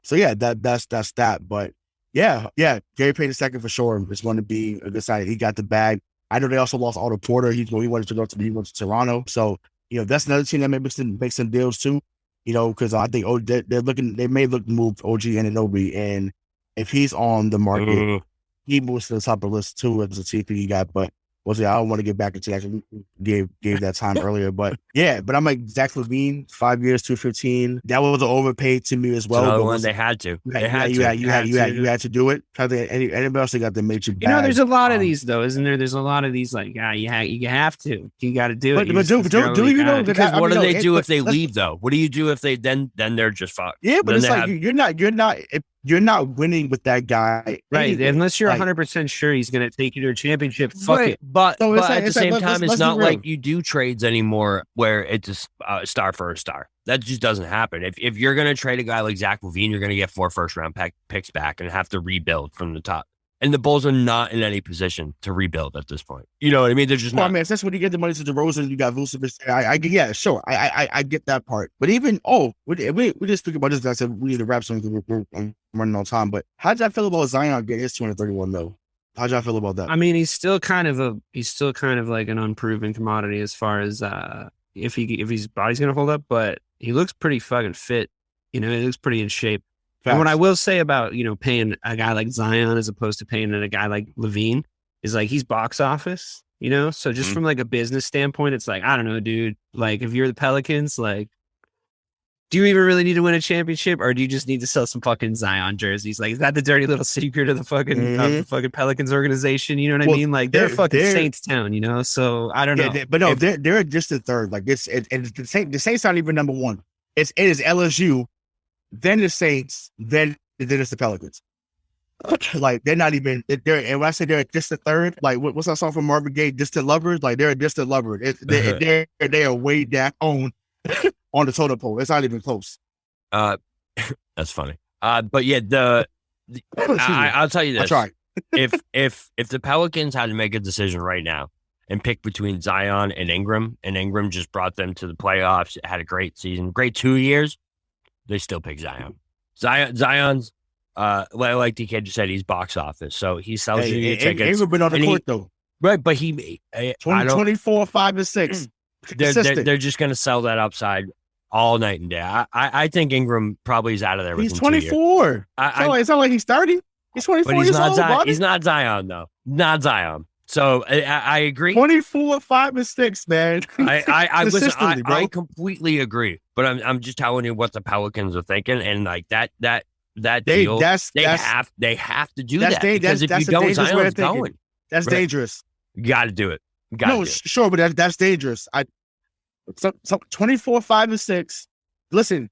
So yeah, that's that. But yeah, Gary Payton II for sure is going to be a good side. He got the bag. I know they also lost Otto Porter. He went to Toronto. So that's another team that may make some deals too. Because I think they may look to move OG Anunoby, and if he's on the market, he moves to the top of the list too as a TP guy. But I don't want to get back into that. Gave that time earlier, but I'm like Zach LaVine, 5 years, 215. That was overpaid to me as well. Another one they had to. You had to do it. I think anybody else they got to make you bad. There's a lot of these though, isn't there? There's a lot of these like, you have to. You got to do it. But do you know? Because what do they do if they leave though? What do you do if they then they're just fucked? Yeah, but it's like you're not winning with that guy, right? Anyway. Unless you're 100% sure he's going to take you to a championship. Fuck it. But at the same time, it's not like you do trades anymore where it's a star for a star. That just doesn't happen. If you're going to trade a guy like Zach LaVine, you're going to get 4 first-round picks back and have to rebuild from the top. And the Bulls are not in any position to rebuild at this point. You know what I mean? They're just not. I mean, that's when you get the money to DeRozan, you got Vucevic. I get that part. But even, we just speak about this. I said we need to wrap something. We're running on time. But how did I feel about Zion getting his 231 though? How did I feel about that? I mean, he's still kind of like an unproven commodity as far as if his body's gonna hold up. But he looks pretty fucking fit. He looks pretty in shape. Facts. And what I will say about, paying a guy like Zion as opposed to paying a guy like LaVine is like he's box office, So just from like a business standpoint, it's like, I don't know, dude. Like if you're the Pelicans, like, do you even really need to win a championship or do you just need to sell some fucking Zion jerseys? Like, is that the dirty little secret of the fucking Pelicans organization? You know what I mean? Like they're a fucking Saints town, So I don't know. They're just the third. Like the Saints aren't even number one. It is LSU. Then the Saints, then it's the Pelicans. Like they're not even. And when I say they're just the third, like what's that song from Marvin Gaye? Distant lovers. Like they're a distant lover. They are way down on the totem pole. It's not even close. That's funny. But yeah, I'll tell you this. I try. if the Pelicans had to make a decision right now and pick between Zion and Ingram just brought them to the playoffs, had a great season, great 2 years. They still pick Zion. Zion's, like DK just said, he's box office. So he sells you tickets. Ingram been on the court, though. Right, but he... 24, 5, and 6. They're just going to sell that upside all night and day. I think Ingram probably is out of there within He's 24. It's not like he's 30. He's 24 but years old, He's not Zion, though. Not Zion. So I agree. 24, 5, and 6, man. I completely agree. But I'm just telling you what the Pelicans are thinking, and like that deal, they have to do that because if you don't, Zion's going. That's dangerous. You got to do it. Sure, but that's dangerous. So 24, 5, and 6. Listen,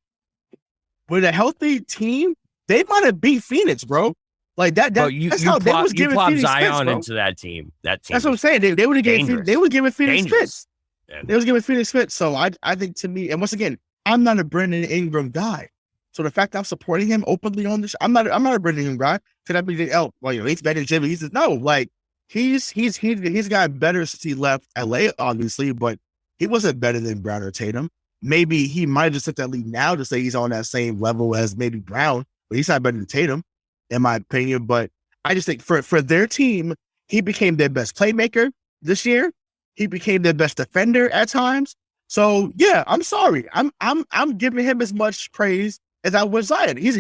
with a healthy team, they might have beat Phoenix, bro. Like that. That's how they was giving Phoenix Zion fits, into that team. That's what I'm saying. They would have given Phoenix fits. Yeah. They was giving Phoenix fits. So I think to me, and once again, I'm not a Brandon Ingram guy. So the fact that I'm supporting him openly on this, I'm not a Brandon Ingram guy. Could I be he's better than Jimmy? He says no, like he's gotten better since he left LA, obviously, but he wasn't better than Brown or Tatum. Maybe he might have just took that lead now to say he's on that same level as maybe Brown, but he's not better than Tatum, in my opinion. But I just think for their team, he became their best playmaker this year. He became their best defender at times. So yeah, I'm sorry. I'm giving him as much praise as I was Zion. He's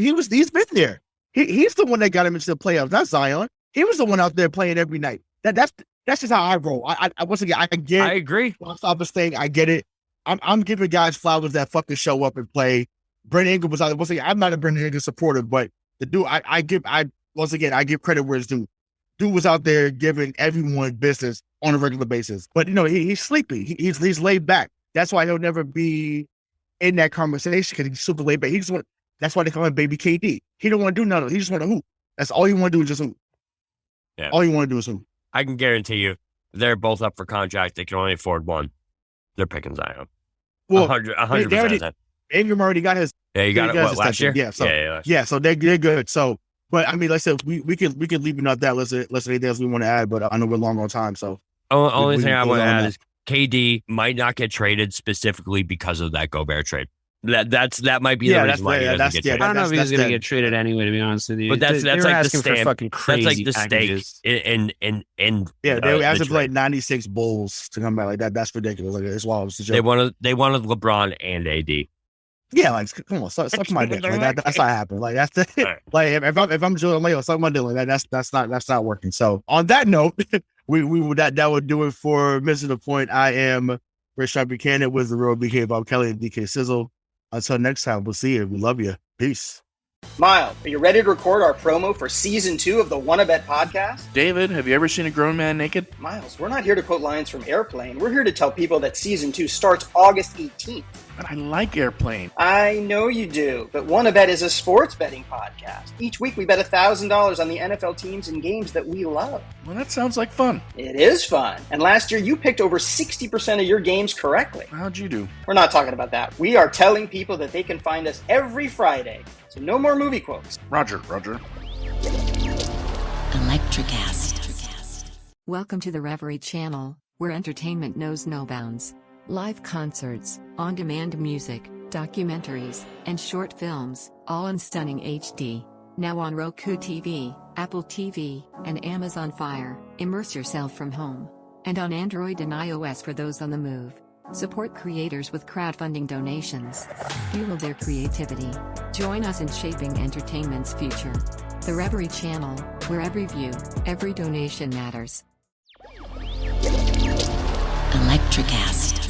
been there. He's the one that got him into the playoffs, not Zion. He was the one out there playing every night. That's just how I roll. I once again, I get. I agree. Box office thing, I get it. I'm giving guys flowers that fucking show up and play. Brandon Ingram was out. Once again, I'm not a Brandon Ingram supporter, but the dude, I give credit where it's due. Dude was out there giving everyone business on a regular basis. But he's sleepy. He's laid back. That's why he'll never be in that conversation because he's super laid back. That's why they call him Baby KD. He don't want to do nothing. He just want to hoop. That's all he want to do is just hoop. Yeah. All he want to do is hoop. I can guarantee you, they're both up for contract. They can only afford one. They're picking Zion. Well, 100%. Ingram already got his. Yeah, you got it last year. Yeah, so they're good. So, but I mean, like I said, we can leave it at that. Let's anything else we want to add, but I know we're long on time. So, only thing I want to add is KD might not get traded specifically because of that Gobert trade. That might be the reason why he doesn't get traded. I don't know if he's going to get traded anyway, to be honest with you. But that's like asking the for fucking crazy. That's like the packages. stake in they were asking for like 96 Bulls to come back like that. That's ridiculous. Like it's wild. It's a joke. They wanted LeBron and AD. Yeah, like come on, suck my dick. Like that's not happening. Like that's the, right. Like if I'm Joe Leo, suck my dick. Like that's not working. So on that note, we would that would do it for Missing the Point. I am Rayshawn Buchanan with the real BK Bob Kelly and DK Sizzle. Until next time, we'll see you. We love you. Peace. Miles, are you ready to record our promo for Season 2 of the Wanna Bet podcast? David, have you ever seen a grown man naked? Miles, we're not here to quote lines from Airplane. We're here to tell people that Season 2 starts August 18th. But I like Airplane. I know you do, but Wanna Bet is a sports betting podcast. Each week we bet $1,000 on the NFL teams and games that we love. Well, that sounds like fun. It is fun. And last year you picked over 60% of your games correctly. How'd you do? We're not talking about that. We are telling people that they can find us every Friday. So no more movie quotes. Roger. Electricast. Welcome to the Reverie Channel, where entertainment knows no bounds. Live concerts, on-demand music, documentaries, and short films, all in stunning HD. Now on Roku TV, Apple TV, and Amazon Fire. Immerse yourself from home. And on Android and iOS for those on the move. Support creators with crowdfunding donations. Fuel their creativity. Join us in shaping entertainment's future. The Reverie Channel, where every view, every donation matters. Electricast.